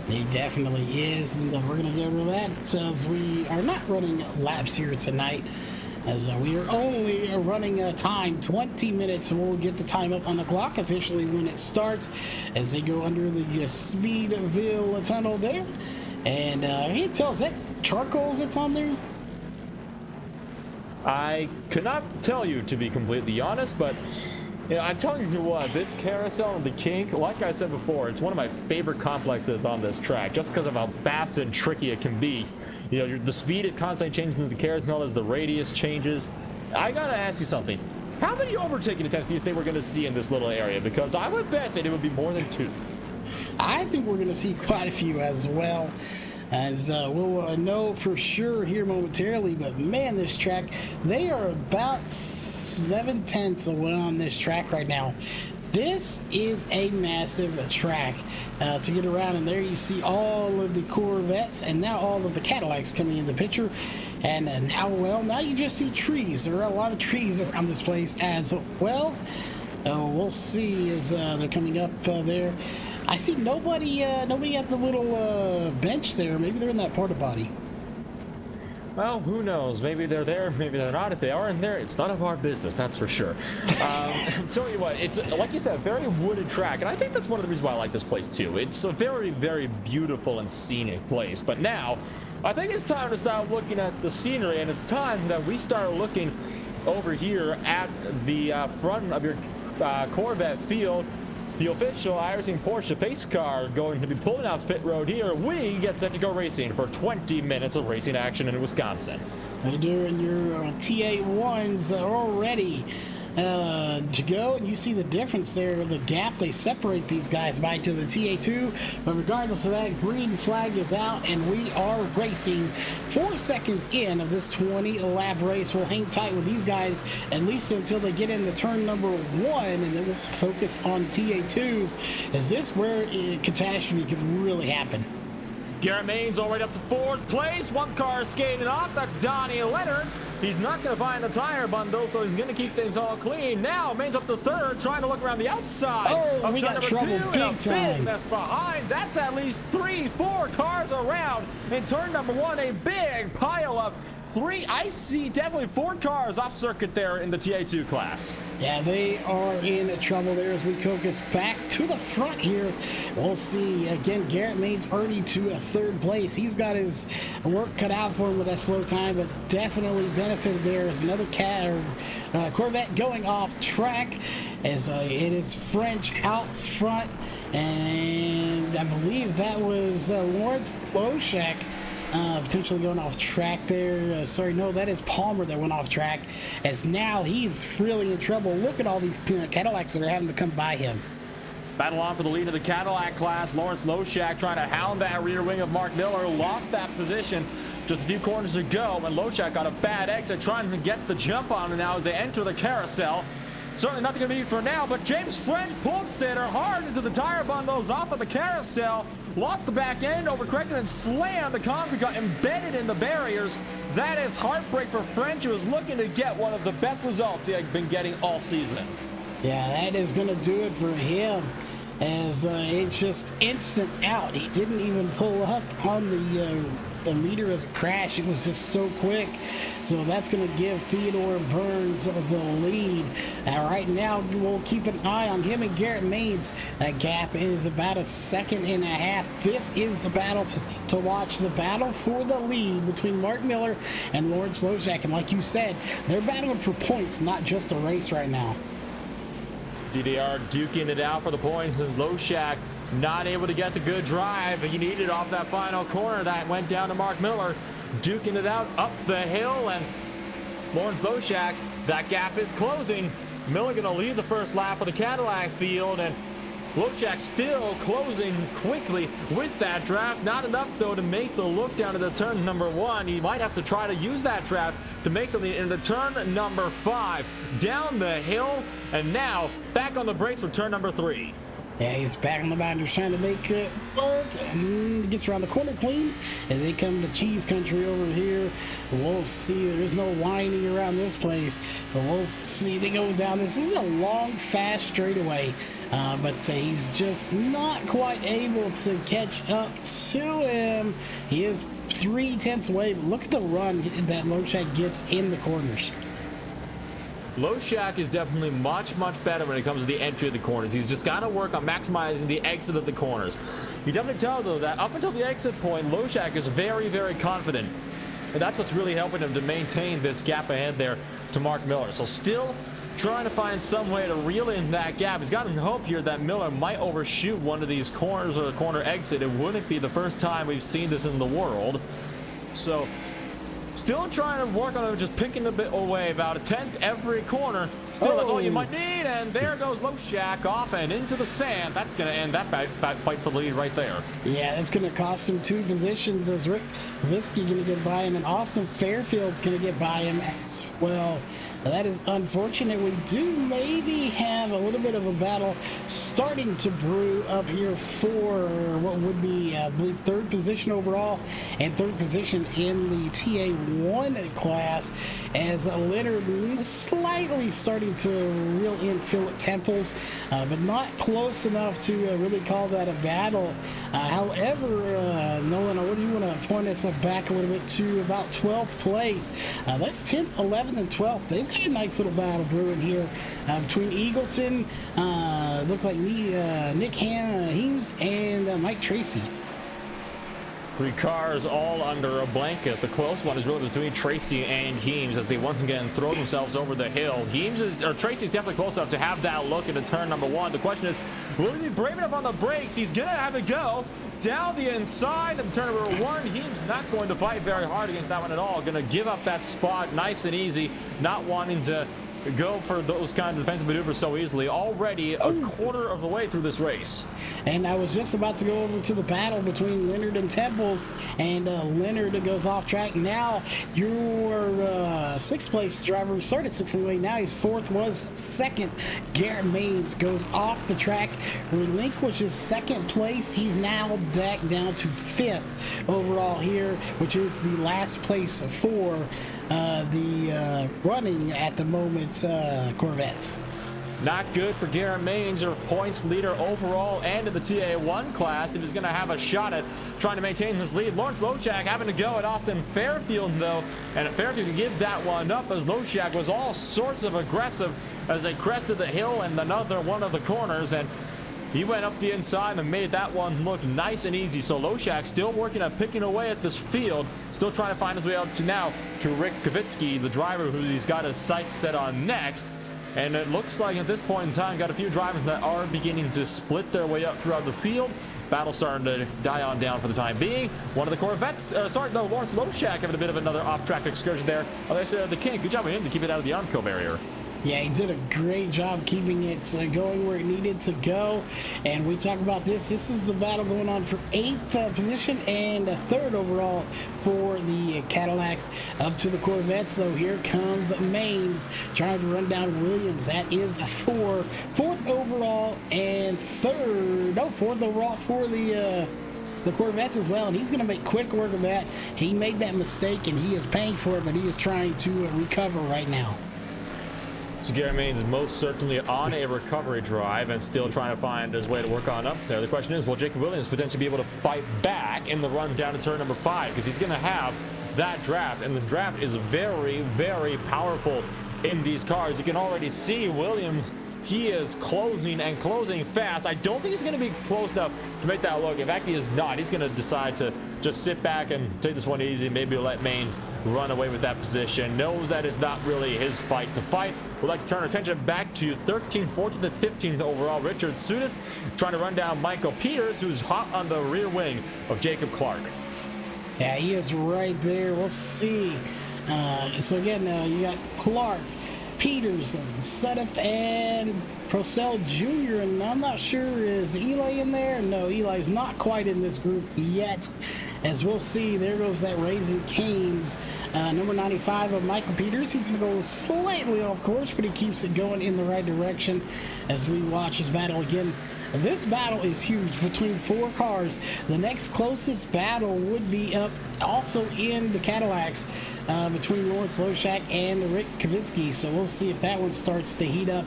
He definitely is, and we're going to go to that as we are not running laps here tonight, as we are only running time 20 minutes. We'll get the time up on the clock officially when it starts as they go under the Speedville tunnel there. And he tells that charcoals that's on there. I could not tell you, to be completely honest, but I'm telling you what, this carousel and the kink, like I said before, it's one of my favorite complexes on this track, just because of how fast and tricky it can be. The speed is constantly changing in the carousel as the radius changes. I gotta ask you something. How many overtaking attempts do you think we're gonna see in this little area? Because I would bet that it would be more than 2. I think we're gonna see quite a few as well. As we'll know for sure here momentarily, but man, this track, they are about 7/10 away on this track right now. This is a massive track to get around, and there you see all of the Corvettes and now all of the Cadillacs coming in the picture. And now you just see trees. There are a lot of trees around this place as well. We'll see as they're coming up there. I see nobody at the little bench there. Maybe they're in that porta potty. Well, who knows? Maybe they're there, maybe they're not. If they are in there, it's none of our business, that's for sure. I'll tell you what, it's, like you said, a very wooded track, and I think that's one of the reasons why I like this place, too. It's a very, very beautiful and scenic place. But now, I think it's time to start looking at the scenery, and it's time that we start looking over here at the front of your Corvette field. The official iRacing Porsche pace car going to be pulling out to pit road here. We get set to go racing for 20 minutes of racing action in Wisconsin. They do, and your TA1s are all ready to go, and you see the difference there, the gap they separate these guys by to the TA2. But regardless of that, green flag is out, and we are racing 4 seconds in of this 20-lap race. We'll hang tight with these guys at least until they get into turn number 1, and then we'll focus on TA2s, as this where catastrophe could really happen. Garrett Maines already up to 4th place. One car skating off. That's Donnie Leonard. He's not going to find the tire bundle, so he's going to keep things all clean. Now, Maines up to 3rd, trying to look around the outside. Oh, we got trouble big time. Big mess behind. That's at least 3-4 cars around. In turn number 1, a big pile up 3, I see definitely 4 cars off circuit there in the TA2 class. Yeah, they are in trouble there as we focus back to the front here. We'll see. Again, Garrett Maines already to a 3rd place. He's got his work cut out for him with that slow time, but definitely benefited there as another Corvette going off track as it is French out front. And I believe that was Lawrence Loshak potentially going off track there. Sorry, no, that is Palmer that went off track, as now he's really in trouble. Look at all these Cadillacs that are having to come by him. Battle on for the lead of the Cadillac class. Lawrence Loshak trying to hound that rear wing of Mark Miller. Lost that position just a few corners ago, and Loshak got a bad exit trying to get the jump on him now as they enter the carousel. Certainly nothing going to be for now, but James French pulls Sitter hard into the tire bundles off of the carousel. Lost the back end, overcorrected and slammed. The concrete got embedded in the barriers. That is heartbreak for French, who is looking to get one of the best results he has been getting all season. Yeah, that is going to do it for him, as it's just instant out. He didn't even pull up on the meter as a crash. It was just so quick. So that's going to give Theodore Burns the lead. Right now, we'll keep an eye on him and Garrett Maines. That gap is about a 1.5 seconds. This is the battle to watch, the battle for the lead between Mark Miller and Lawrence Loshak. And like you said, they're battling for points, not just a race right now. DDR duking it out for the points, and Loshak not able to get the good drive he needed off that final corner that went down to Mark Miller. Duking it out up the hill, and Lawrence Loshak, that gap is closing. Miller going to lead the first lap of the Cadillac field, and Loshak still closing quickly with that draft. Not enough, though, to make the look down to the turn number 1. He might have to try to use that draft to make something in the turn number 5. Down the hill, and now back on the brakes for turn number 3. Yeah, he's back on the boundary trying to make it work, and gets around the corner clean as they come to cheese country over here. We'll see. There is no winding around this place, but we'll see. They go down. This is a long, fast straightaway, but he's just not quite able to catch up to him. He is 0.3 away, but look at the run that Loshak gets in the corners. Loshak is definitely much better when it comes to the entry of the corners. He's just got to work on maximizing the exit of the corners. You definitely tell, though, that up until the exit point, Loshak is very confident. And that's what's really helping him to maintain this gap ahead there to Mark Miller. So still trying to find some way to reel in that gap. He's got to hope here that Miller might overshoot one of these corners or the corner exit. It wouldn't be the first time we've seen this in the world. So still trying to work on it, just picking a bit away, about 1/10 every corner. Still, that's all you might need, and there goes Loshak off and into the sand. That's going to end that fight for the lead right there. Yeah, that's going to cost him 2 positions, as Rick Visky going to get by him, and Austin Fairfield's going to get by him as well. That is unfortunate. We do maybe have a little bit of a battle starting to brew up here for what would be, I believe, 3rd position overall and 3rd position in the TA1 class, as Leonard slightly starting to reel in Philip Temples, but not close enough to really call that a battle. However, Nolan, what do you want to point us back a little bit to about 12th place? That's 10th, 11th, and 12th. They've got a nice little battle brewing here between Eagleton, look like Nick Heems, and Mike Tracy. 3 cars all under a blanket. The close one is really between Tracy and Heems as they once again throw themselves over the hill. Tracy's definitely close enough to have that look into turn number 1. The question is, will he be brave enough on the brakes? He's gonna have to go down the inside of turn number 1. Heems not going to fight very hard against that one at all. Gonna give up that spot nice and easy, not wanting to go for those kind of defensive maneuvers so easily. Already a quarter of the way through this race. And I was just about to go over to the battle between Leonard and Temples, and Leonard goes off track. Now your 6th place driver started 6th anyway. Now he's 4th, was 2nd. Garrett Maines goes off the track, relinquishes 2nd place. He's now back down to 5th overall here, which is the last place for the running at the moment Corvettes. Not good for Garrett Maines, your points leader overall and in the TA1 class, if he's going to have a shot at trying to maintain this lead. Lawrence Lochak having to go at Austin Fairfield, though, and Fairfield can give that one up as Lochak was all sorts of aggressive as they crested the hill and another one of the corners, and he went up the inside and made that one look nice and easy. So Lochak still working on picking away at this field, still trying to find his way up to now to Rick Kavitsky, the driver who he's got his sights set on next. And it looks like at this point in time, got a few drivers that are beginning to split their way up throughout the field. Battle starting to die on down for the time being. One of the Corvettes, Lawrence Lochak having a bit of another off-track excursion there. They said the King, good job on him to keep it out of the Onco barrier. Yeah, he did a great job keeping it going where it needed to go. And we talk about this. This is the battle going on for 8th position and 3rd overall for the Cadillacs. Up to the Corvettes, though. Here comes Maines trying to run down Williams. That is 4th overall and 4th overall for the Corvettes as well, and he's going to make quick work of that. He made that mistake, and he is paying for it, but he is trying to recover right now. So Garrett Maines most certainly on a recovery drive and still trying to find his way to work on up there. The question is, will Jacob Williams potentially be able to fight back in the run down to turn number 5? Because he's going to have that draft, and the draft is very, very powerful in these cars. You can already see Williams. He is closing and closing fast. I don't think he's going to be close enough to make that look. In fact, he is not. He's going to decide to just sit back and take this one easy. Maybe let Maines run away with that position. Knows that it's not really his fight to fight. Would like to turn our attention back to 13th, 14th, and 15th overall. Richard Sudith trying to run down Michael Peters, who's hot on the rear wing of Jacob Clark. Yeah, he is right there. We'll see. So again, you got Clark, Peterson, Sudeth, and Procell Jr. And I'm not sure, is Eli in there? No, Eli's not quite in this group yet. As we'll see, there goes that Raising Cane's number 95 of Michael Peters. He's going to go slightly off course, but he keeps it going in the right direction as we watch his battle again. This battle is huge between 4 cars. The next closest battle would be up also in the Cadillacs between Lawrence Lochak and Rick Kavitsky. So we'll see if that one starts to heat up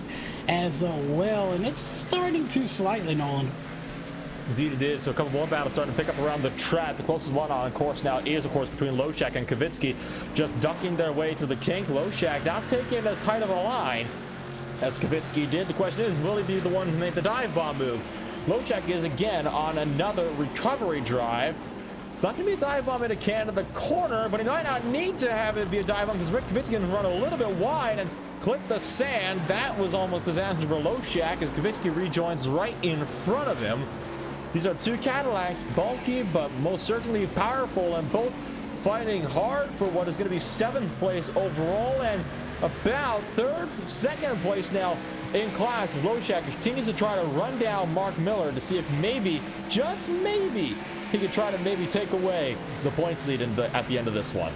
as well. And it's starting to slightly, Nolan. Indeed it is. So a couple more battles starting to pick up around the track. The closest one on course now is, of course, between Lochak and Kavitsky, just ducking their way through the kink. Lochak not taking as tight of a line as Kavitsky did. The question is, will he be the one who made the dive bomb move? Lochak is again on another recovery drive. It's not going to be a dive bomb in a can of the corner, but he might not need to have it be a dive bomb because Rick Kavitsky can run a little bit wide and clip the sand. That was almost disastrous for Lochak as Kavitsky rejoins right in front of him. These are 2 Cadillacs, bulky but most certainly powerful, and both fighting hard for what is going to be 7th place overall and about 2nd place now in class as Lochak continues to try to run down Mark Miller to see if maybe, just maybe, he could try to maybe take away the points lead at the end of this one.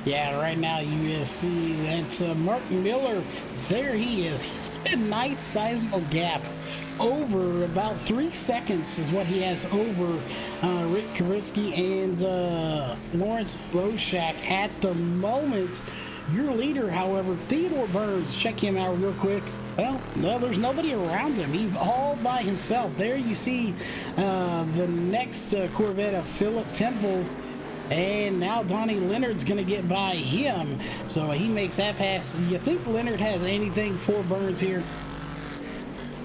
Yeah, right now you see that Mark Miller, there he is. He's got a nice sizable gap. Over about 3 seconds is what he has over Rick Kavitsky and Lawrence Lochak at the moment. Your leader, however, Theodore Burns, check him out real quick. Well, no, there's nobody around him. He's all by himself. There you see the next Corvette of Philip Temples. And now Donnie Leonard's going to get by him. So he makes that pass. You think Leonard has anything for Burns here?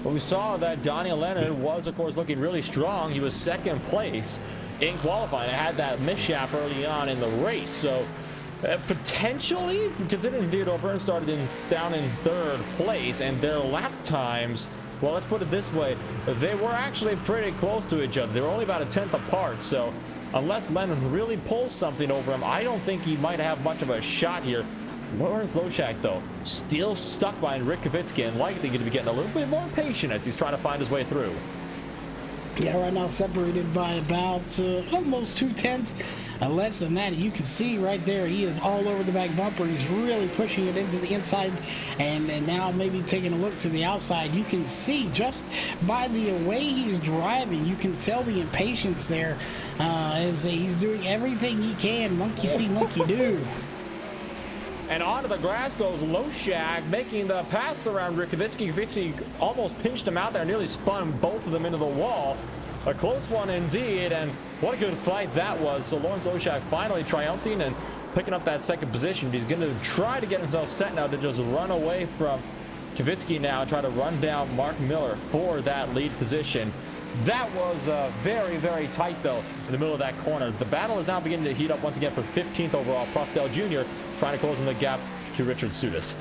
Well, we saw that Donnie Leonard was, of course, looking really strong. He was 2nd place in qualifying. It had that mishap early on in the race. So potentially, considering Theodore Burns started down in 3rd place and their lap times, well, let's put it this way, they were actually pretty close to each other. They were only about a 10th apart. So unless Leonard really pulls something over him, I don't think he might have much of a shot here. Lawrence Lochak, though, still stuck behind Rick Kavitsky and likely going to be getting a little bit more impatient as he's trying to find his way through. Yeah, right now separated by about almost 2/10. Less than that. You can see right there, he is all over the back bumper. He's really pushing it into the inside, and now maybe taking a look to the outside. You can see just by the way he's driving, you can tell the impatience there as he's doing everything he can. Monkey see, monkey do. and onto the grass goes Loshak, making the pass around Rick Kvitsky. Kvitsky almost pinched him out there, nearly spun both of them into the wall. A close one indeed, and what a good fight that was. So Lawrence Loshak finally triumphing and picking up that second position. He's going to try to get himself set now to just run away from Kvitsky now and try to run down Mark Miller for that lead position. That was very, very tight, though, in the middle of that corner. The battle is now beginning to heat up once again for 15th overall. Prostel Jr. trying to close in the gap to Richard Sudeth.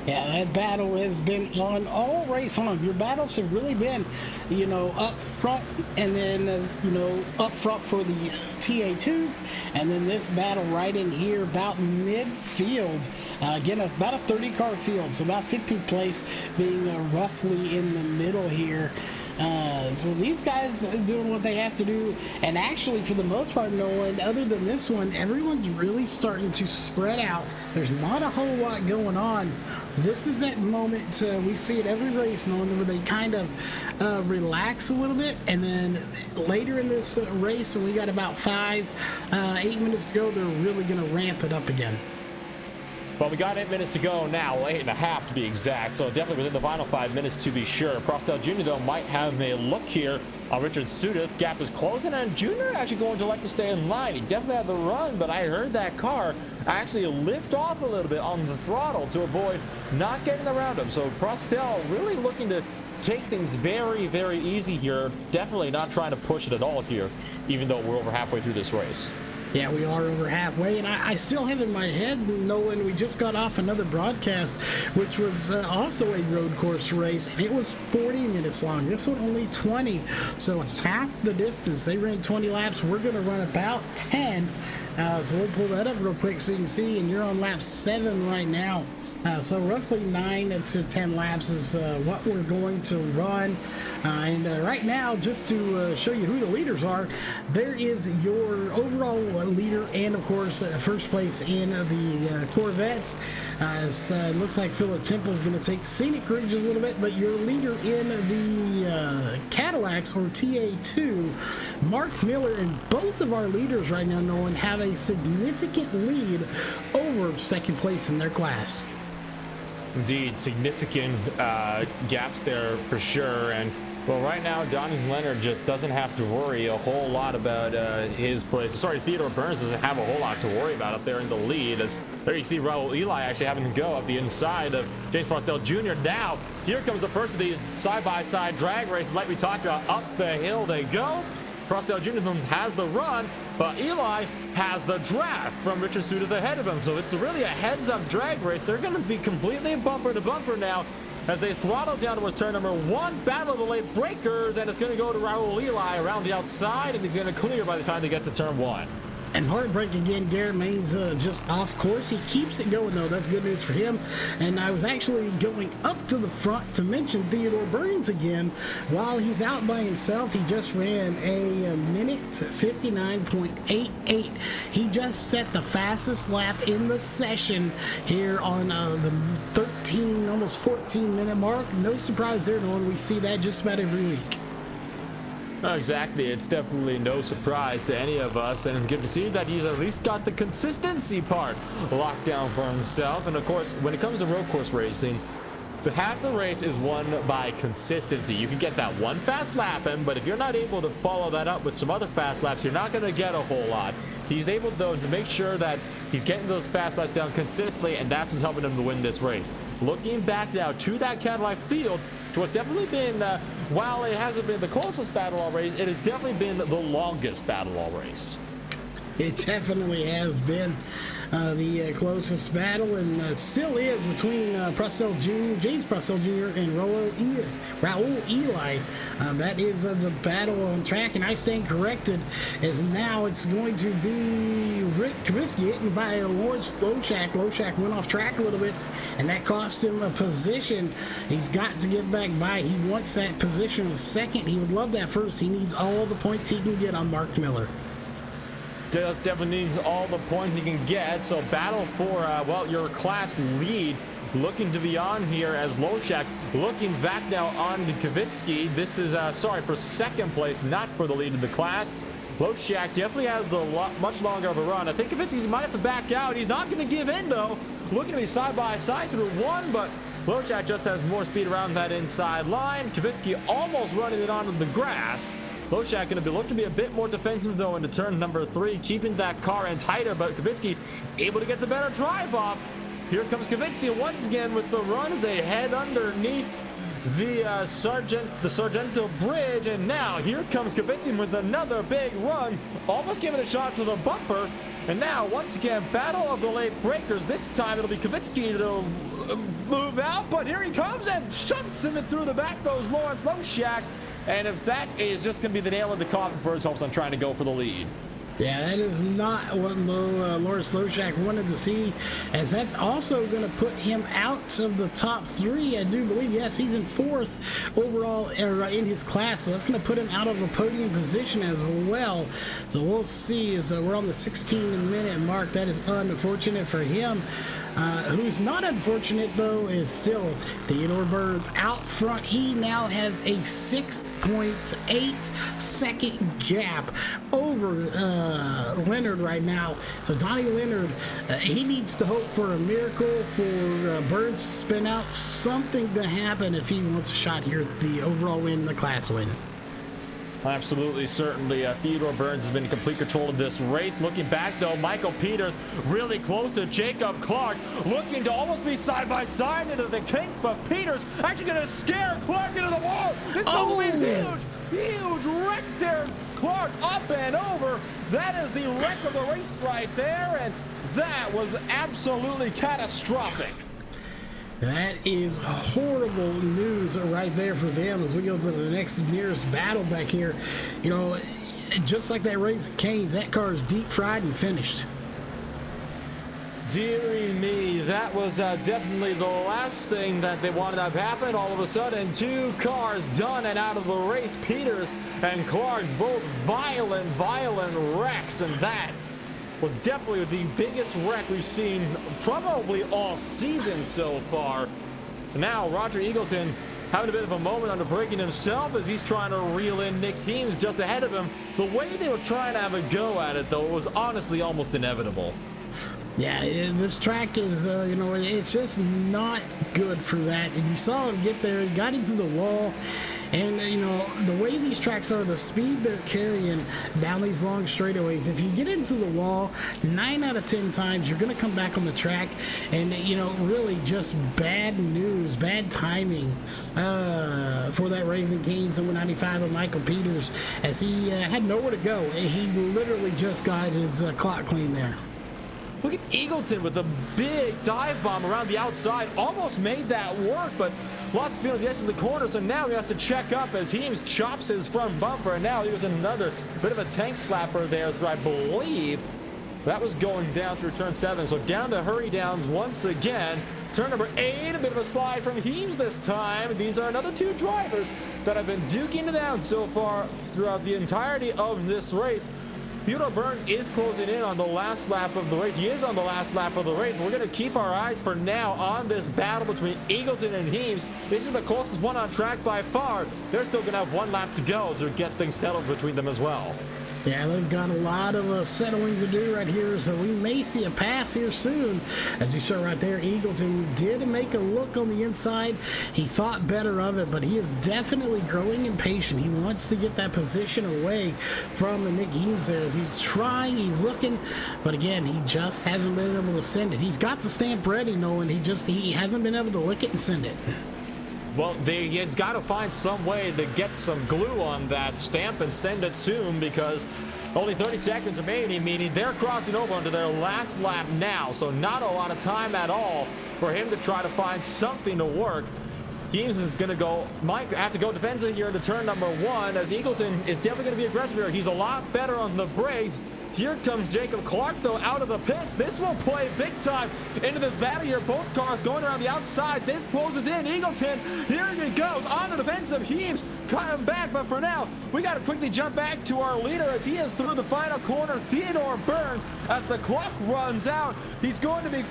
Yeah, that battle has been on all race long. Your battles have really been, you know, up front and then, you know, up front for the TA2s. And then this battle right in here about midfield. Again, about a 30-car field, so about 15th place being roughly in the middle here. So these guys are doing what they have to do, and actually for the most part, Nolan, other than this one, everyone's really starting to spread out. There's not a whole lot going on. This is that moment, we see it every race, Nolan, where they kind of relax a little bit, and then later in this race, when we got about 8 minutes to go, they're really going to ramp it up again. Well, we got 8 minutes to go now, 8.5 to be exact, so definitely within the final 5 minutes to be sure. Prostel Jr., though, might have a look here on Richard Sudeth. Gap is closing, and Jr. actually going to like to stay in line. He definitely had the run, but I heard that car actually lift off a little bit on the throttle to avoid not getting around him. So Prostel really looking to take things very, very easy here. Definitely not trying to push it at all here, even though we're over halfway through this race. Yeah, we are over halfway, and I still have in my head, Nolan, we just got off another broadcast, which was also a road course race, and it was 40 minutes long. This one only 20, so half the distance. They ran 20 laps. We're going to run about 10, so we'll pull that up real quick so you can see, and you're on lap 7 right now. So roughly 9 to 10 laps is what we're going to run. And right now, just to show you who the leaders are, there is your overall leader and, of course, first place in the Corvettes. It looks like Philip Temple is going to take Scenic Ridges a little bit, but your leader in the Cadillacs, or TA2, Mark Miller, and both of our leaders right now, Nolan, have a significant lead over second place in their class. Indeed, significant gaps there for sure. And well, right now, Donnie Leonard just doesn't have to worry a whole lot about his place. Sorry, Theodore Burns doesn't have a whole lot to worry about up there in the lead. As there you see Raul Eli actually having to go up the inside of James Prostel Jr. Now, here comes the first of these side-by-side drag races like we talked about. Up the hill they go. Prostel Jr. has the run, but Eli has the draft from Richard Sudeth ahead of him. So it's really a heads-up drag race. They're going to be completely bumper to bumper now as they throttle down towards turn number 1. Battle of the late breakers, and it's going to go to Raul Eli around the outside, and he's going to clear by the time they get to turn 1. And heartbreak again, Garrett Main's just off course. He keeps it going, though. That's good news for him. And I was actually going up to the front to mention Theodore Burns again. While he's out by himself, he just ran a minute 59.88. He just set the fastest lap in the session here on the 13, almost 14-minute mark. No surprise there, no one. We see that just about every week. Oh, exactly. It's definitely no surprise to any of us, and it's good to see that he's at least got the consistency part locked down for himself. And of course, when it comes to road course racing, half the race is won by consistency. You can get that one fast lap in, but if you're not able to follow that up with some other fast laps, you're not going to get a whole lot. He's able, though, to make sure that he's getting those fast laps down consistently, and that's what's helping him to win this race. Looking back now to that Cadillac field, to what's definitely been, while it hasn't been the closest battle all race, it has definitely been the longest battle all race. It definitely has been the closest battle, and still is between James Prostel Jr. and Raul Eli. That is the battle on track, and I stand corrected, as now it's going to be Rick Kvitsky hitting by Lawrence Loshak. Loshak went off track a little bit, and that cost him a position. He's got to get back by. He wants that position of second. He would love that first. He needs all the points he can get on Mark Miller. Just definitely needs all the points he can get. So battle for, well, your class lead looking to be on here as Loshak looking back now on Kvitsky. This is, sorry, for second place, not for the lead of the class. Loshak definitely has much longer of a run. I think Kvitsky might have to back out. He's not going to give in, though. Looking to be side by side through one, but Loshak just has more speed around that inside line. Kvitsky almost running it onto the grass. Loshak going to be looking to be a bit more defensive, though, into turn number 3, keeping that car in tighter, but Kvitsky able to get the better drive off. Here comes Kvitsky once again with the run as they head underneath the Sargento Bridge, and now here comes Kvitsky with another big run, almost giving a shot to the bumper. And now once again, battle of the late breakers. This time it'll be Kvitsky to move out, but here he comes and shuts him, and through the back goes Lawrence Loshak. And if that is just going to be the nail in the coffin for his hopes on trying to go for the lead. Yeah, that is not what Lawrence Loshak wanted to see, as that's also going to put him out of the top 3, I do believe. Yes, he's in 4th overall in his class, so that's going to put him out of a podium position as well. So we'll see as we're on the 16-minute mark. That is unfortunate for him. Who's not unfortunate, though, is still Theodore Burns out front. He now has a 6.8 second gap over Leonard right now. So Donnie Leonard, he needs to hope for a miracle for Burns to spin out, something to happen if he wants a shot here at the overall win, the class win. Absolutely, certainly. Theodore Burns has been in complete control of this race. Looking back, though, Michael Peters really close to Jacob Clark, looking to almost be side by side into the kink, but Peters actually going to scare Clark into the wall. This is going to be huge wreck there. Clark up and over. That is the wreck of the race right there, and that was absolutely catastrophic. That is horrible news right there for them as we go to the next nearest battle back here. You know, just like that race at Canes, that car is deep fried and finished. Dearie me, that was definitely the last thing that they wanted to have happen. All of a sudden, 2 cars done and out of the race. Peters and Clark both violent wrecks, and that was definitely the biggest wreck we've seen probably all season so far. Now Roger Eagleton having a bit of a moment under braking himself as he's trying to reel in Nick Heems just ahead of him. The way they were trying to have a go at it, though, it was honestly almost inevitable. Yeah, this track is, you know, it's just not good for that. And you saw him get there, he got into the wall. And, you know, the way these tracks are, the speed they're carrying down these long straightaways, if you get into the wall, 9 out of 10 times, you're going to come back on the track. And, you know, really just bad news, bad timing for that Raising Cane's number 95 of Michael Peters, as he had nowhere to go. He literally just got his clock clean there. Look at Eagleton with a big dive bomb around the outside. Almost made that work, but lots of speed on the edge of the corner, so now he has to check up as Heems chops his front bumper, and now Eagleton another bit of a tank slapper there, I believe. That was going down through turn 7, so down to hurry downs once again. Turn number 8, a bit of a slide from Heems this time. These are another 2 drivers that have been duking it down so far throughout the entirety of this race. Theodore Burns is closing in on the last lap of the race. He is on the last lap of the race. We're going to keep our eyes for now on this battle between Eagleton and Heems. This is the closest one on track by far. They're still going to have 1 lap to go to get things settled between them as well. Yeah, they've got a lot of settling to do right here, so we may see a pass here soon. As you saw right there, Eagleton did make a look on the inside. He thought better of it, but he is definitely growing impatient. He wants to get that position away from the Nick Heems there as he's trying, he's looking, but again, he just hasn't been able to send it. He's got the stamp ready, Nolan. He hasn't been able to lick it and send it. Well, he's got to find some way to get some glue on that stamp and send it soon, because only 30 seconds remaining, meaning they're crossing over onto their last lap now. So not a lot of time at all for him to try to find something to work. Heems is going to might have to go defensive here into turn number 1, as Eagleton is definitely going to be aggressive here. He's a lot better on the brakes. Here comes Jacob Clark, though, out of the pits. This will play big time into this battle here. Both cars going around the outside. This closes in. Eagleton, here he goes on the defensive. Heames coming back, but for now, we got to quickly jump back to our leader as he is through the final corner. Theodore Burns, as the clock runs out, he's going to be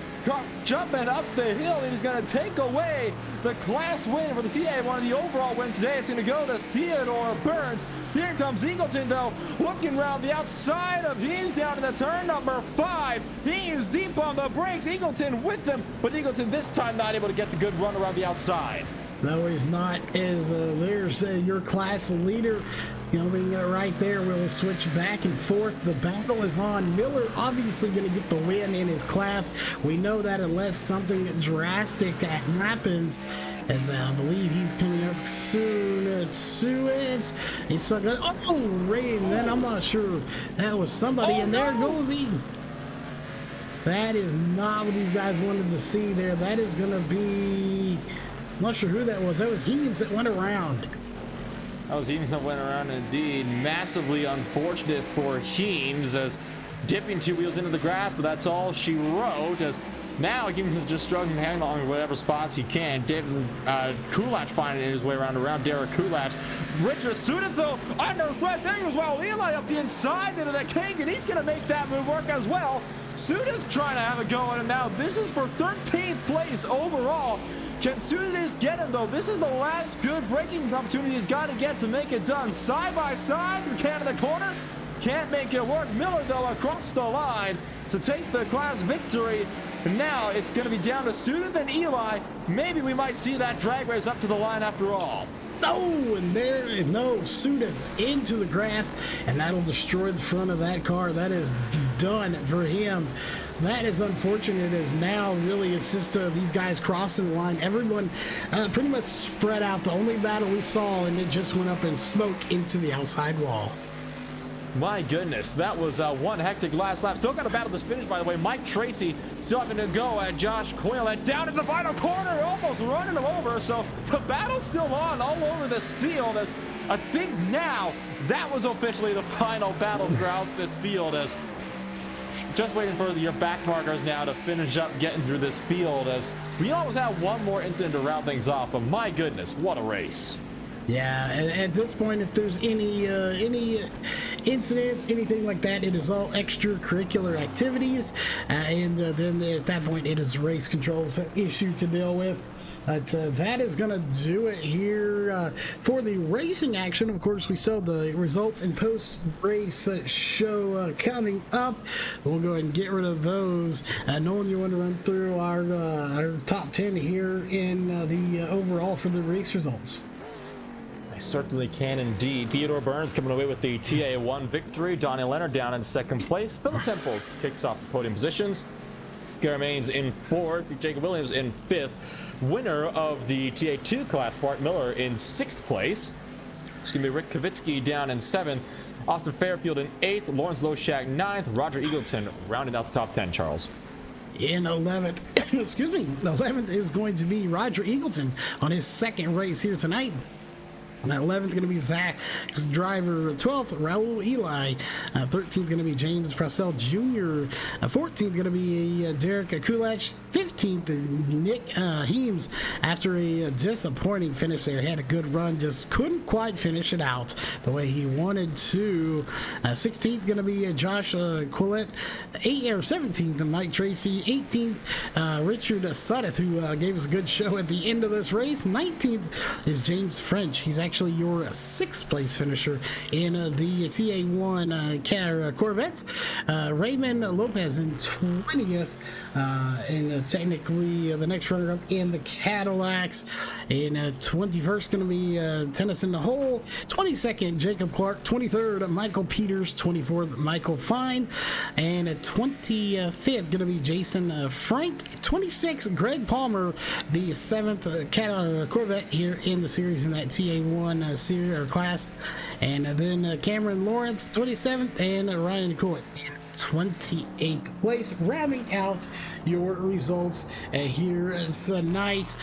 jumping up the hill, and he's going to take away the class win for the TA1. The overall win today is going to go to Theodore Burns. Here comes Eagleton, though, looking around the outside of Heames down to the turn number 5. Heames deep on the brakes. Eagleton with them, but Eagleton this time not able to get the good run around the outside. No, he's not. As there's your class leader coming right there. We'll switch back and forth. The battle is on. Miller obviously going to get the win in his class. We know that unless something drastic happens, as I believe he's coming up soon to it. He's stuck. Oh, rain. Then I'm not sure. That was somebody, and there goes he. That is not what these guys wanted to see there. That is going to be. I'm not sure who that was. That was Heaves that went around. That was Heames that went around indeed. Massively unfortunate for Heames as dipping 2 wheels into the grass, but that's all she wrote. As now Heames is just struggling to hang along in whatever spots he can. David Kulach finding his way around Derek Kulach. Richard Sudith, though, under threat. There goes well. Eli up the inside into the cake, and he's going to make that move work as well. Sudith trying to have it going, and now this is for 13th place overall. Can Sudith get him, though? This is the last good braking opportunity he's got to get to make it done. Side by side through Canada corner. Can't make it work. Miller, though, across the line to take the class victory. And now it's going to be down to Sudith and Eli. Maybe we might see that drag race up to the line after all. Oh, and there, no, Sudith into the grass, and that'll destroy the front of that car. That is done for him. That is unfortunate, as now really it's just these guys crossing the line. Everyone pretty much spread out. The only battle we saw, and it just went up in smoke into the outside wall. My goodness, that was one hectic last lap. Still got a battle this finish, by the way. Mike Tracy still having to go at Josh Coyle. And down in the final corner, almost running him over. So the battle's still on all over this field. As I think now that was officially the final battle throughout this field. As just waiting for your back markers now to finish up getting through this field. As we always have one more incident to round things off. But my goodness, what a race. Yeah, at this point, if there's any incidents, anything like that, it is all extracurricular activities, and then at that point, it is race control's issue to deal with. But that is going to do it here for the racing action. Of course, we saw the results in post-race show coming up. We'll go ahead and get rid of those. Nolan, you want to run through our top 10 here in the overall for the race results? I certainly can indeed. Theodore Burns coming away with the TA1 victory. Donnie Leonard down in second place. Philip Temples kicks off the podium positions. Gary Maines in fourth. Jacob Williams in fifth. Winner of the TA2 class, Bart Miller in 6th place. It's going to be Rick Kavitsky down in 7th. Austin Fairfield in 8th. Lawrence Loshak 9th. Roger Eagleton rounding out the top 10, Charles. In 11th, excuse me, 11th is going to be Roger Eagleton on his second race here tonight. 11th going to be Zach's driver. 12th, Raul Eli. 13th going to be James Purcell Jr. 14th going to be Derek Kulach. 15th, Nick Heames. After a disappointing finish there, he had a good run, just couldn't quite finish it out the way he wanted to. 16th going to be Josh Quillette. 17th, Mike Tracy. 18th, Richard Sudeth, who gave us a good show at the end of this race. 19th is James French. He's actually your 6th place finisher in the TA1 Corvettes. Raymond Lopez in 20th. And technically the next runner-up in the Cadillacs. In 21st going to be Tennyson the Hole. 22nd, Jacob Clark. 23rd, Michael Peters. 24th, Michael Fine. And 25th going to be Jason Frank. 26th, Greg Palmer, the 7th Corvette here in the series in that TA1 series or class. And then Cameron Lawrence, 27th, and Ryan Coolett in 28th place, rounding out your results here tonight.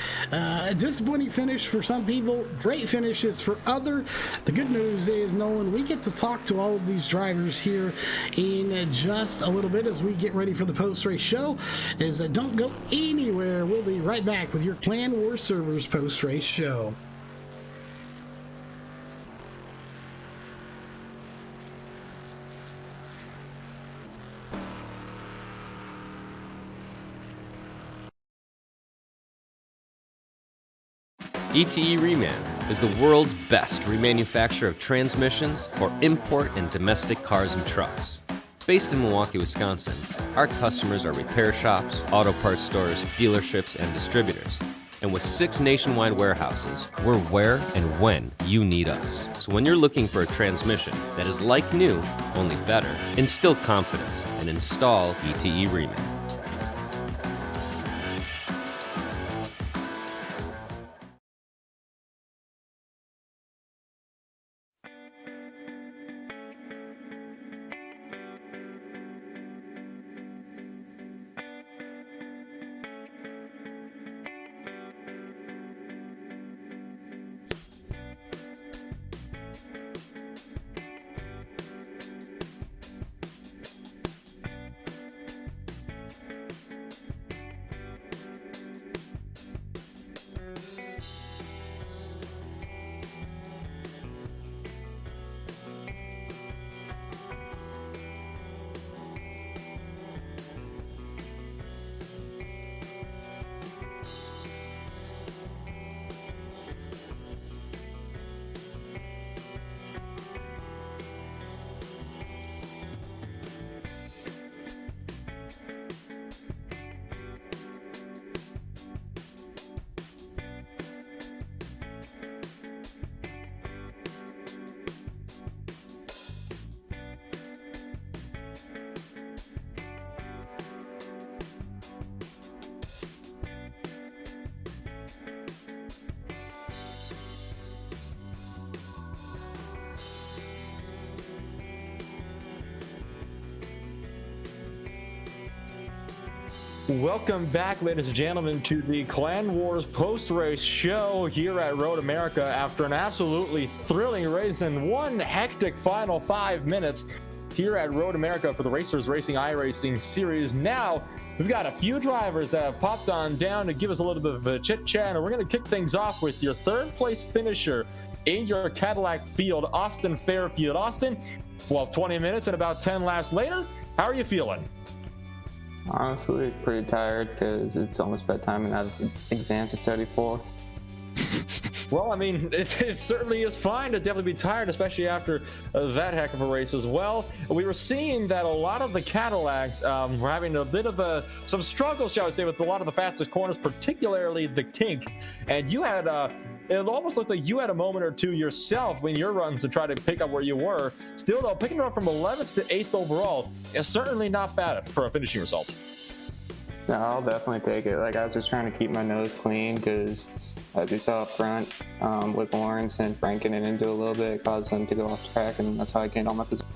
Disappointing finish for some people, great finishes for other. The good news is, Nolan, we get to talk to all of these drivers here in just a little bit as we get ready for the post-race show. Don't go anywhere. We'll be right back with your Clan Wars Servers post-race show. ETE Reman is the world's best remanufacturer of transmissions for import and domestic cars and trucks. Based in Milwaukee, Wisconsin, our customers are repair shops, auto parts stores, dealerships, and distributors. And with 6 nationwide warehouses, we're where and when you need us. So when you're looking for a transmission that is like new, only better, instill confidence and install ETE Reman. Welcome back, ladies and gentlemen, to the Clan Wars post-race show here at Road America. After an absolutely thrilling race and one hectic final 5 minutes here at Road America for the Racers Racing iRacing Series. Now, we've got a few drivers that have popped on down to give us a little bit of a chit-chat, and we're going to kick things off with your third-place finisher in your Cadillac field, Austin Fairfield. Austin, well, 20 minutes and about 10 laps later, how are you feeling? Honestly, pretty tired because it's almost bedtime and I have an exam to study for. Well, I mean, it certainly is fine to definitely be tired, especially after that heck of a race as well. We were seeing that a lot of the Cadillacs were having a bit of some struggles, shall I say, with a lot of the fastest corners, particularly the kink. And you had it almost looked like you had a moment or two yourself in your runs to try to pick up where you were. Still, though, picking it up from 11th to 8th overall is certainly not bad for a finishing result. No, I'll definitely take it. Like, I was just trying to keep my nose clean because, as we saw up front, with Lawrence and Frank getting into a little bit, it caused them to go off track, and that's how I gained all my position.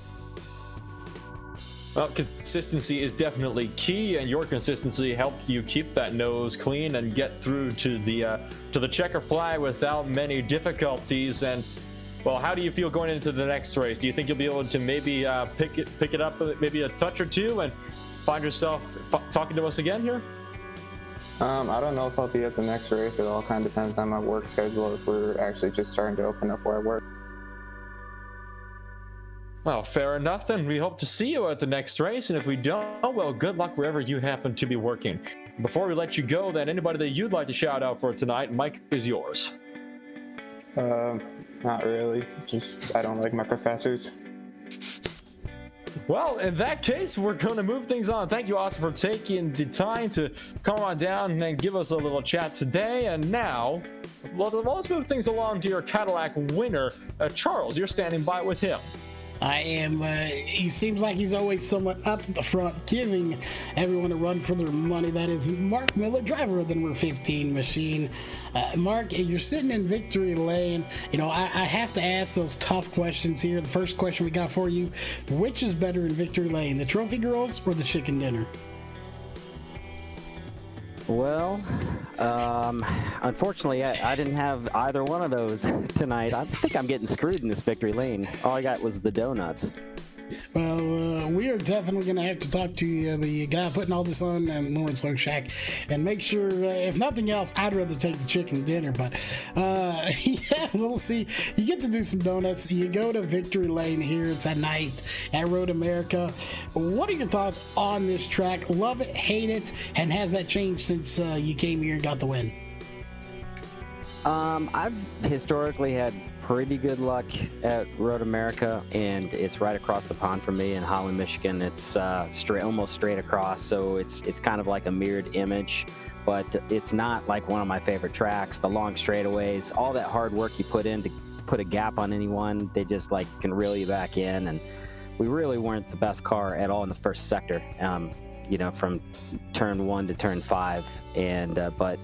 Well, consistency is definitely key, and your consistency helped you keep that nose clean and get through to the checker flag without many difficulties. And well, how do you feel going into the next race? Do you think you'll be able to maybe pick it up maybe a touch or two and find yourself talking to us again here? I don't know if I'll be at the next race. It all kind of depends on my work schedule, if we're actually just starting to open up where I work. Well, fair enough then. We hope to see you at the next race, and if we don't, well, good luck wherever you happen to be working. Before we let you go, then, anybody that you'd like to shout out for tonight, mic is yours. Not really. Just, I don't like my professors. Well, in that case, we're going to move things on. Thank you, Austin, for taking the time to come on down and give us a little chat today. And now, well, let's move things along to your Cadillac winner. Charles, you're standing by with him. I am. He seems like he's always somewhat up at the front, giving everyone a run for their money. That is Mark Miller, driver of the number 15 machine. Mark, you're sitting in victory lane. You know, I have to ask those tough questions here. The first question we got for you: which is better in victory lane, the trophy girls or the chicken dinner? Well, unfortunately, I didn't have either one of those tonight. I think I'm getting screwed in this victory lane. All I got was the donuts. Well, we are definitely going to have to talk to the guy putting all this on, and Lawrence Loshak, and make sure, if nothing else, I'd rather take the chicken dinner. But yeah, we'll see. You get to do some donuts. You go to Victory Lane here tonight at Road America. What are your thoughts on this track? Love it, hate it, and has that changed since you came here and got the win? I've historically had pretty good luck at Road America, and it's right across the pond from me in Holland, Michigan. It's almost straight across, so it's kind of like a mirrored image, but it's not like one of my favorite tracks. The long straightaways, all that hard work you put in to put a gap on anyone, they just like can reel you back in, and we really weren't the best car at all in the first sector, from turn 1 to turn 5, and but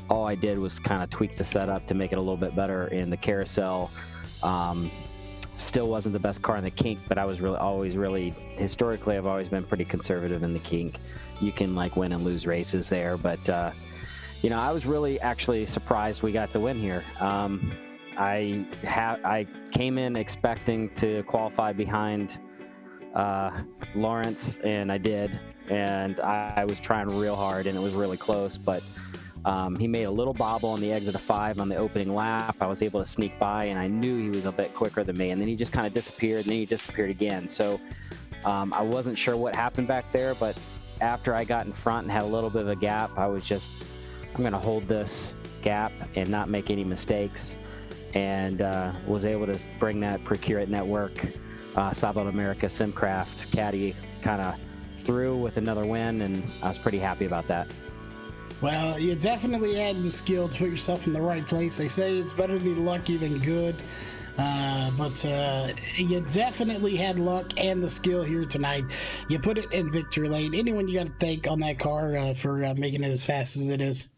all I did was kind of tweak the setup to make it a little bit better in the carousel. Still wasn't the best car in the kink, but I was historically, I've always been pretty conservative in the kink. You can like win and lose races there, but I was really actually surprised we got the win here. I came in expecting to qualify behind Lawrence, and I did, and I was trying real hard, and it was really close, but he made a little bobble on the exit of 5 on the opening lap. I was able to sneak by, and I knew he was a bit quicker than me, and then he just kind of disappeared, and then he disappeared again. So I wasn't sure what happened back there, but after I got in front and had a little bit of a gap, I'm going to hold this gap and not make any mistakes, and was able to bring that Procure It Network, Sabot America, Simcraft, Caddy kind of through with another win, and I was pretty happy about that. Well, you definitely had the skill to put yourself in the right place. They say it's better to be lucky than good, but you definitely had luck and the skill here tonight. You put it in victory lane. Anyone you got to thank on that car for making it as fast as it is?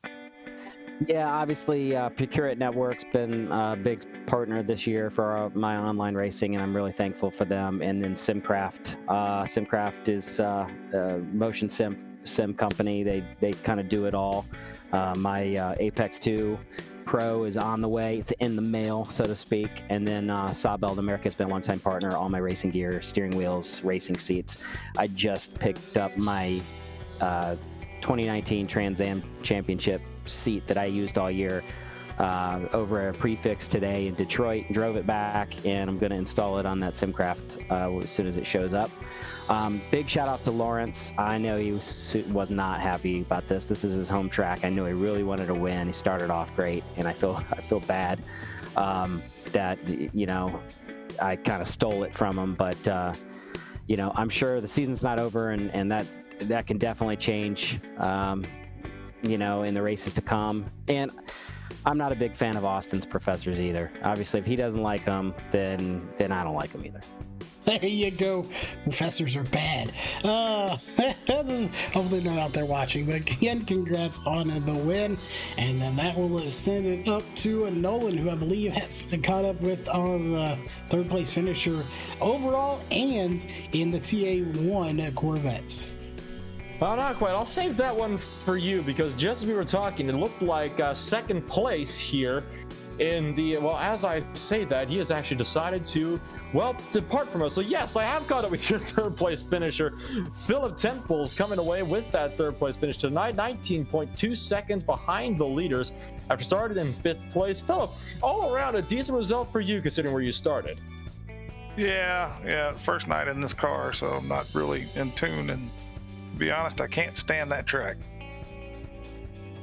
Yeah, obviously, Procure It Network's been a big partner this year for my online racing, and I'm really thankful for them. And then Simcraft. Simcraft is a motion sim company. They kind of do it all. My Apex 2 Pro is on the way. It's in the mail, so to speak. And then Sabot America has been a longtime partner. All my racing gear, steering wheels, racing seats. I just picked up my 2019 Trans Am Championship seat that I used all year over a prefix today in Detroit, drove it back, and I'm going to install it on that Simcraft as soon as it shows up. Big shout out to Lawrence. I know he was not happy about this. This is his home track. I know he really wanted to win. He started off great, and I feel bad that I kind of stole it from him. But I'm sure the season's not over, and that can definitely change. In the races to come. And I'm not a big fan of Austin's professors either. Obviously, if he doesn't like them, then I don't like them either. There you go. Professors are bad. Hopefully they're out there watching. But again, congrats on the win. And then that will send it up to Nolan, who I believe has caught up with our third place finisher overall and in the TA1 Corvettes. Well, not quite. I'll save that one for you, because just as we were talking, it looked like second place here in the, well, as I say that, he has actually decided to, depart from us. So yes, I have caught up with your third place finisher. Philip Temple's coming away with that third place finish tonight, 19.2 seconds behind the leaders after starting in 5th place. Philip, all around a decent result for you considering where you started. Yeah, first night in this car, so I'm not really in tune, and to be honest, I can't stand that track.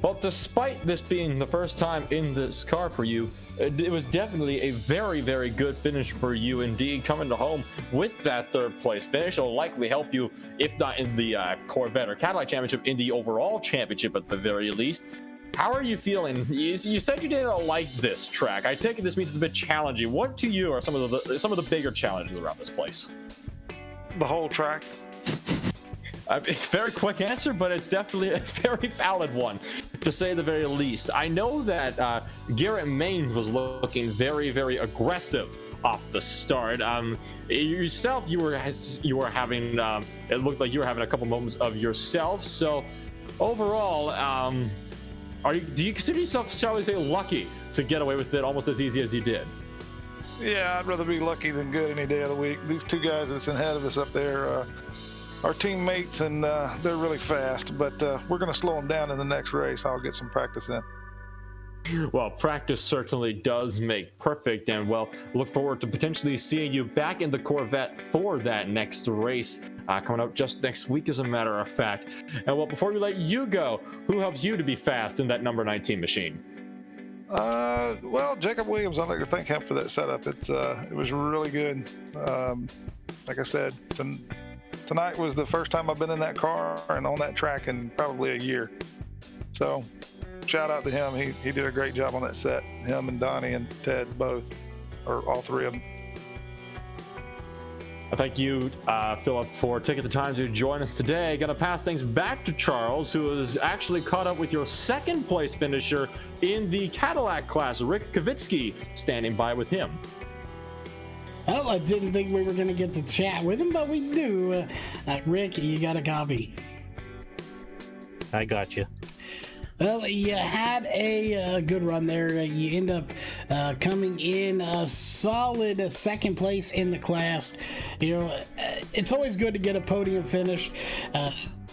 Well, despite this being the first time in this car for you, it was definitely a very, very good finish for you indeed. Coming to home with that third place finish will likely help you, if not in the Corvette or Cadillac Championship, in the overall championship at the very least. how are you feeling? You said you didn't like this track. I take it this means it's a bit challenging. What to you are some of the bigger challenges around this place? The whole track. Very quick answer, but it's definitely a very valid one, to say the very least. I know that Garrett Maines was looking very, very aggressive off the start. Yourself, you were having it looked like you were having a couple moments of yourself. So overall, do you consider yourself, shall we say, lucky to get away with it almost as easy as you did? Yeah, I'd rather be lucky than good any day of the week. These two guys that's ahead of us up there are teammates, and they're really fast, but we're going to slow them down in the next race. I'll get some practice in. Well, practice certainly does make perfect, and well, look forward to potentially seeing you back in the Corvette for that next race coming up just next week, as a matter of fact. And well, before we let you go, who helps you to be fast in that number 19 machine? Well, Jacob Williams, I'd like to thank him for that setup. It was really good. Like I said, tonight was the first time I've been in that car and on that track in probably a year. So shout out to him. He did a great job on that set. Him and Donnie and Ted both, or all three of them. Thank you, Philip, for taking the time to join us today. Going to pass things back to Charles, who is actually caught up with your second place finisher in the Cadillac class, Rick Kavitsky, standing by with him. Well, I didn't think we were going to get to chat with him, but we do. Rick, you got a copy? I got you. Well, you had a good run there. You end up coming in a solid second place in the class. You know, it's always good to get a podium finish.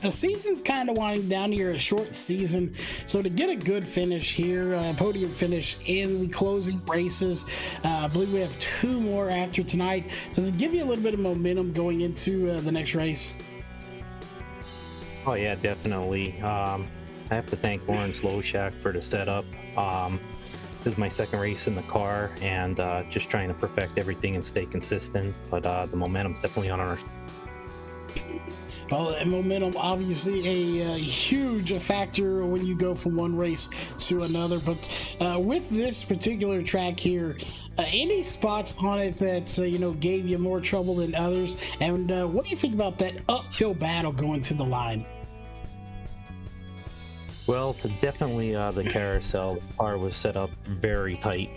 The season's kind of winding down here, a short season. So to get a good finish here, a podium finish in the closing races, I believe we have 2 more after tonight. Does it give you a little bit of momentum going into the next race? Oh yeah, definitely. I have to thank Lawrence Loshak for the setup. This is my second race in the car, and just trying to perfect everything and stay consistent. But the momentum's definitely on our. Well, and momentum obviously a huge factor when you go from one race to another. But with this particular track here, any spots on it that gave you more trouble than others? And what do you think about that uphill battle going to the line? Well, definitely the carousel. The car was set up very tight.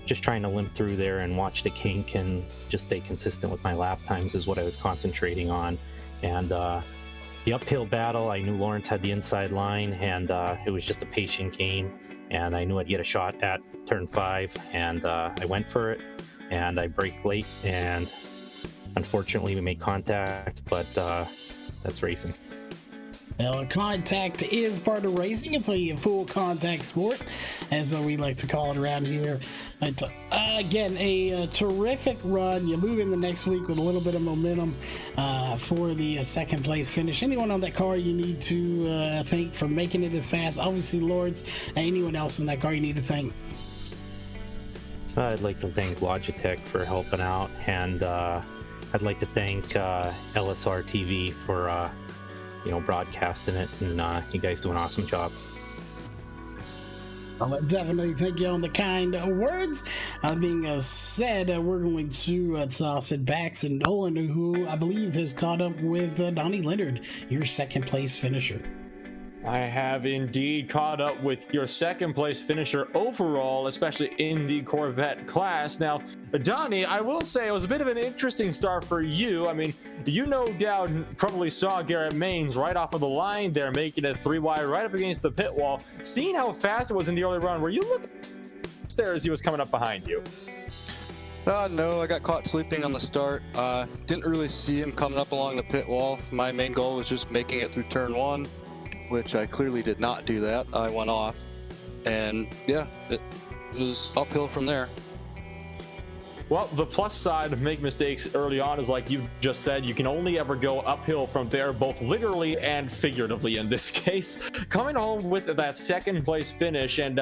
Just trying to limp through there and watch the kink and just stay consistent with my lap times is what I was concentrating on. And the uphill battle, I knew Lawrence had the inside line, and it was just a patient game. And I knew I'd get a shot at turn 5, and I went for it. And I braked late, and unfortunately we made contact, but that's racing. Well, contact is part of racing. It's a full contact sport, as we like to call it around here. But, again, a terrific run. You move in the next week with a little bit of momentum for the second place finish. Anyone on that car you need to thank for making it as fast? Obviously, Lawrence. Anyone else in that car you need to thank? I'd like to thank Logitech for helping out, and I'd like to thank LSRTV for broadcasting it, and you guys do an awesome job. I'll definitely thank you on the kind words. Being said, we're going to toss it back to Nolan, who I believe has caught up with Donnie Leonard, your second place finisher. I have indeed caught up with your second place finisher overall, especially in the Corvette class. Now, Donnie, I will say it was a bit of an interesting start for you. I mean, you no doubt probably saw Garrett Maines right off of the line there, making it 3 wide right up against the pit wall. Seeing how fast it was in the early run, were you looking there as he was coming up behind you? No, I got caught sleeping on the start. Didn't really see him coming up along the pit wall. My main goal was just making it through turn 1. Which I clearly did not do that. I went off, and yeah, it was uphill from there. Well, the plus side of making mistakes early on is, like you just said, you can only ever go uphill from there, both literally and figuratively in this case. Coming home with that second place finish, and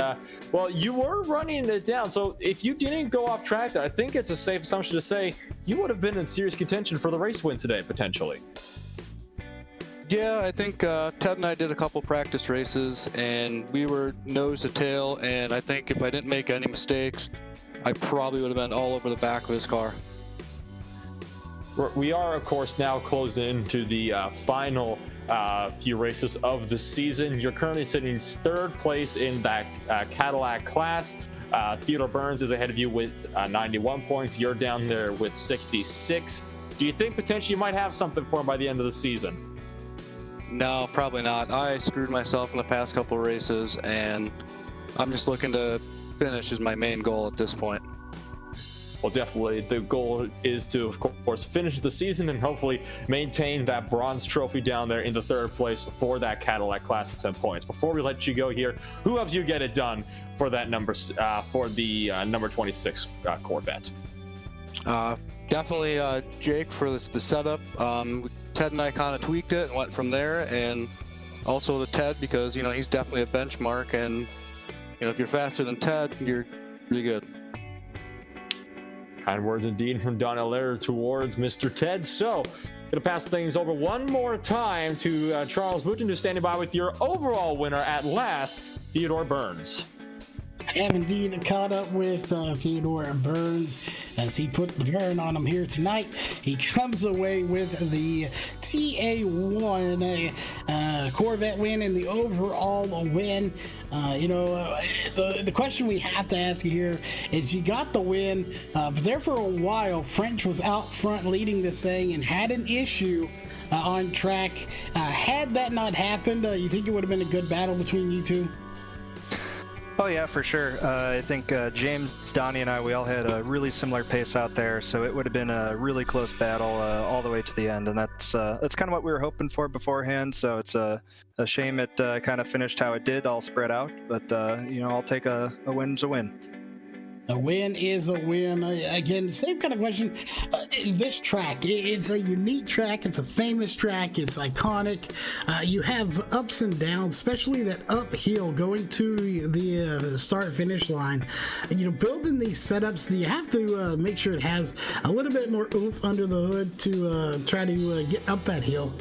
well, you were running it down, so if you didn't go off track there, I think it's a safe assumption to say you would have been in serious contention for the race win today, potentially. Yeah, I think Ted and I did a couple practice races, and we were nose to tail. And I think if I didn't make any mistakes, I probably would have been all over the back of his car. We are, of course, now closing into the final few races of the season. You're currently sitting third place in that Cadillac class. Theodore Burns is ahead of you with 91 points. You're down there with 66. Do you think potentially you might have something for him by the end of the season? No, probably not. I screwed myself in the past couple races, and I'm just looking to finish is my main goal at this point. Well, definitely the goal is to, of course, finish the season and hopefully maintain that bronze trophy down there in the third place for that Cadillac Class 10 points. Before we let you go here, who helps you get it done for that number for the number 26 Corvette? Definitely Jake for the setup. Ted and I kind of tweaked it and went from there, and also to Ted because he's definitely a benchmark, and if you're faster than Ted, you're really good. Kind words indeed from Don Allaire towards Mr. Ted. So, gonna pass things over one more time to Charles Boutin, who's standing by with your overall winner at last, Theodore Burns. I have indeed caught up with Theodore Burns as he put the burn on him here tonight. He comes away with the TA1 Corvette win and the overall win. The question we have to ask you here is you got the win, but there for a while, French was out front leading this thing and had an issue on track. Had that not happened, you think it would have been a good battle between you two? Oh yeah, for sure. I think James, Donnie, and I, we all had a really similar pace out there, so it would have been a really close battle all the way to the end, and that's kind of what we were hoping for beforehand. So it's a shame it kind of finished how it did, all spread out. But I'll take a win's a win. A win is a win. Again, same kind of question. This track, it's a unique track. It's a famous track. It's iconic. You have ups and downs, especially that uphill going to the start-finish line. Building these setups, you have to make sure it has a little bit more oomph under the hood to try to get up that hill.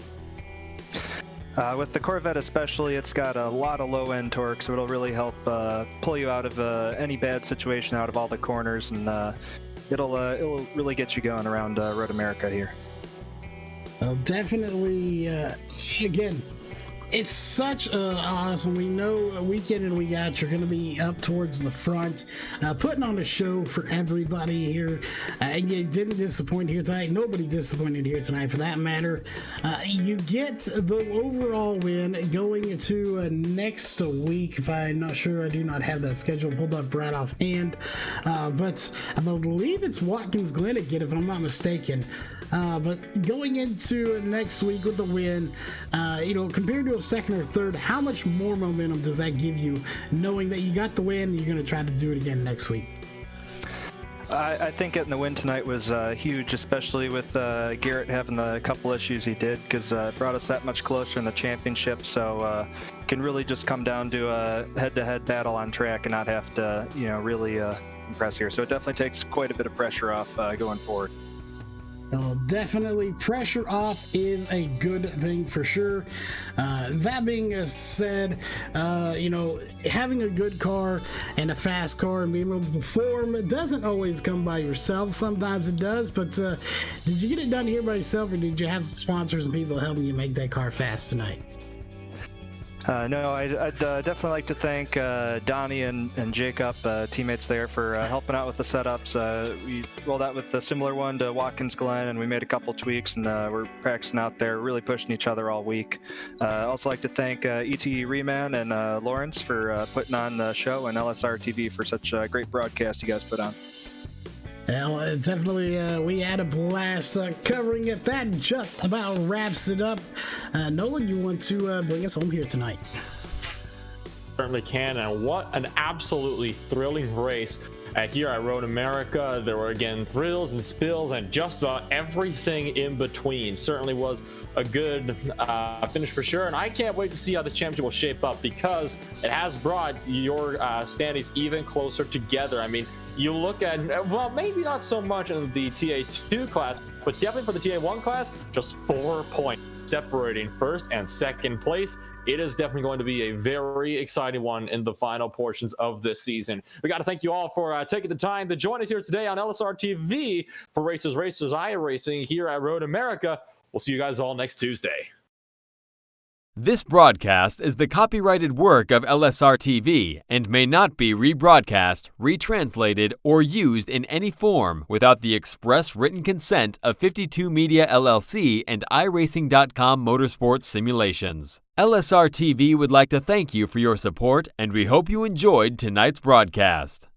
With the Corvette especially, it's got a lot of low-end torque, so it'll really help pull you out of any bad situation out of all the corners, and it'll really get you going around Road America here. Well, definitely, again, it's such awesome. We know week in and week out you're going to be up towards the front, putting on a show for everybody here. And you didn't disappoint here tonight. Nobody disappointed here tonight, for that matter. You get the overall win going into next week. If I'm not sure, I do not have that schedule pulled up right offhand. But I believe it's Watkins Glen again, if I'm not mistaken. But going into next week with the win, compared to a second or third, how much more momentum does that give you, knowing that you got the win and you're going to try to do it again next week? I think getting the win tonight was huge, especially with Garrett having the couple issues he did, because it brought us that much closer in the championship. So it can really just come down to a head-to-head battle on track and not have to, really impress here. So it definitely takes quite a bit of pressure off going forward. Well, definitely pressure off is a good thing for sure. That being said, having a good car and a fast car and being able to perform doesn't always come by yourself. Sometimes it does, but did you get it done here by yourself, or did you have some sponsors and people helping you make that car fast tonight? No, I'd definitely like to thank Donnie and Jacob, teammates there, for helping out with the setups. We rolled out with a similar one to Watkins Glen, and we made a couple tweaks, and we're practicing out there, really pushing each other all week. Also like to thank ETE Reman and Lawrence for putting on the show, and LSRTV for such a great broadcast you guys put on. Well, definitely, we had a blast covering it. That just about wraps it up. Nolan, you want to bring us home here tonight? Certainly can, and what an absolutely thrilling race here at Road America. There were, again, thrills and spills and just about everything in between. Certainly was a good finish for sure, and I can't wait to see how this championship will shape up, because it has brought your standings even closer together. I mean, you look at, well, maybe not so much in the TA2 class, but definitely for the TA1 class, just 4 points. separating first and second place. It is definitely going to be a very exciting one in the final portions of this season. We got to thank you all for taking the time to join us here today on LSRTV for Racers iRacing here at Road America. We'll see you guys all next Tuesday. This broadcast is the copyrighted work of LSRTV and may not be rebroadcast, retranslated, or used in any form without the express written consent of 52 Media LLC and iRacing.com Motorsports Simulations. LSRTV would like to thank you for your support, and we hope you enjoyed tonight's broadcast.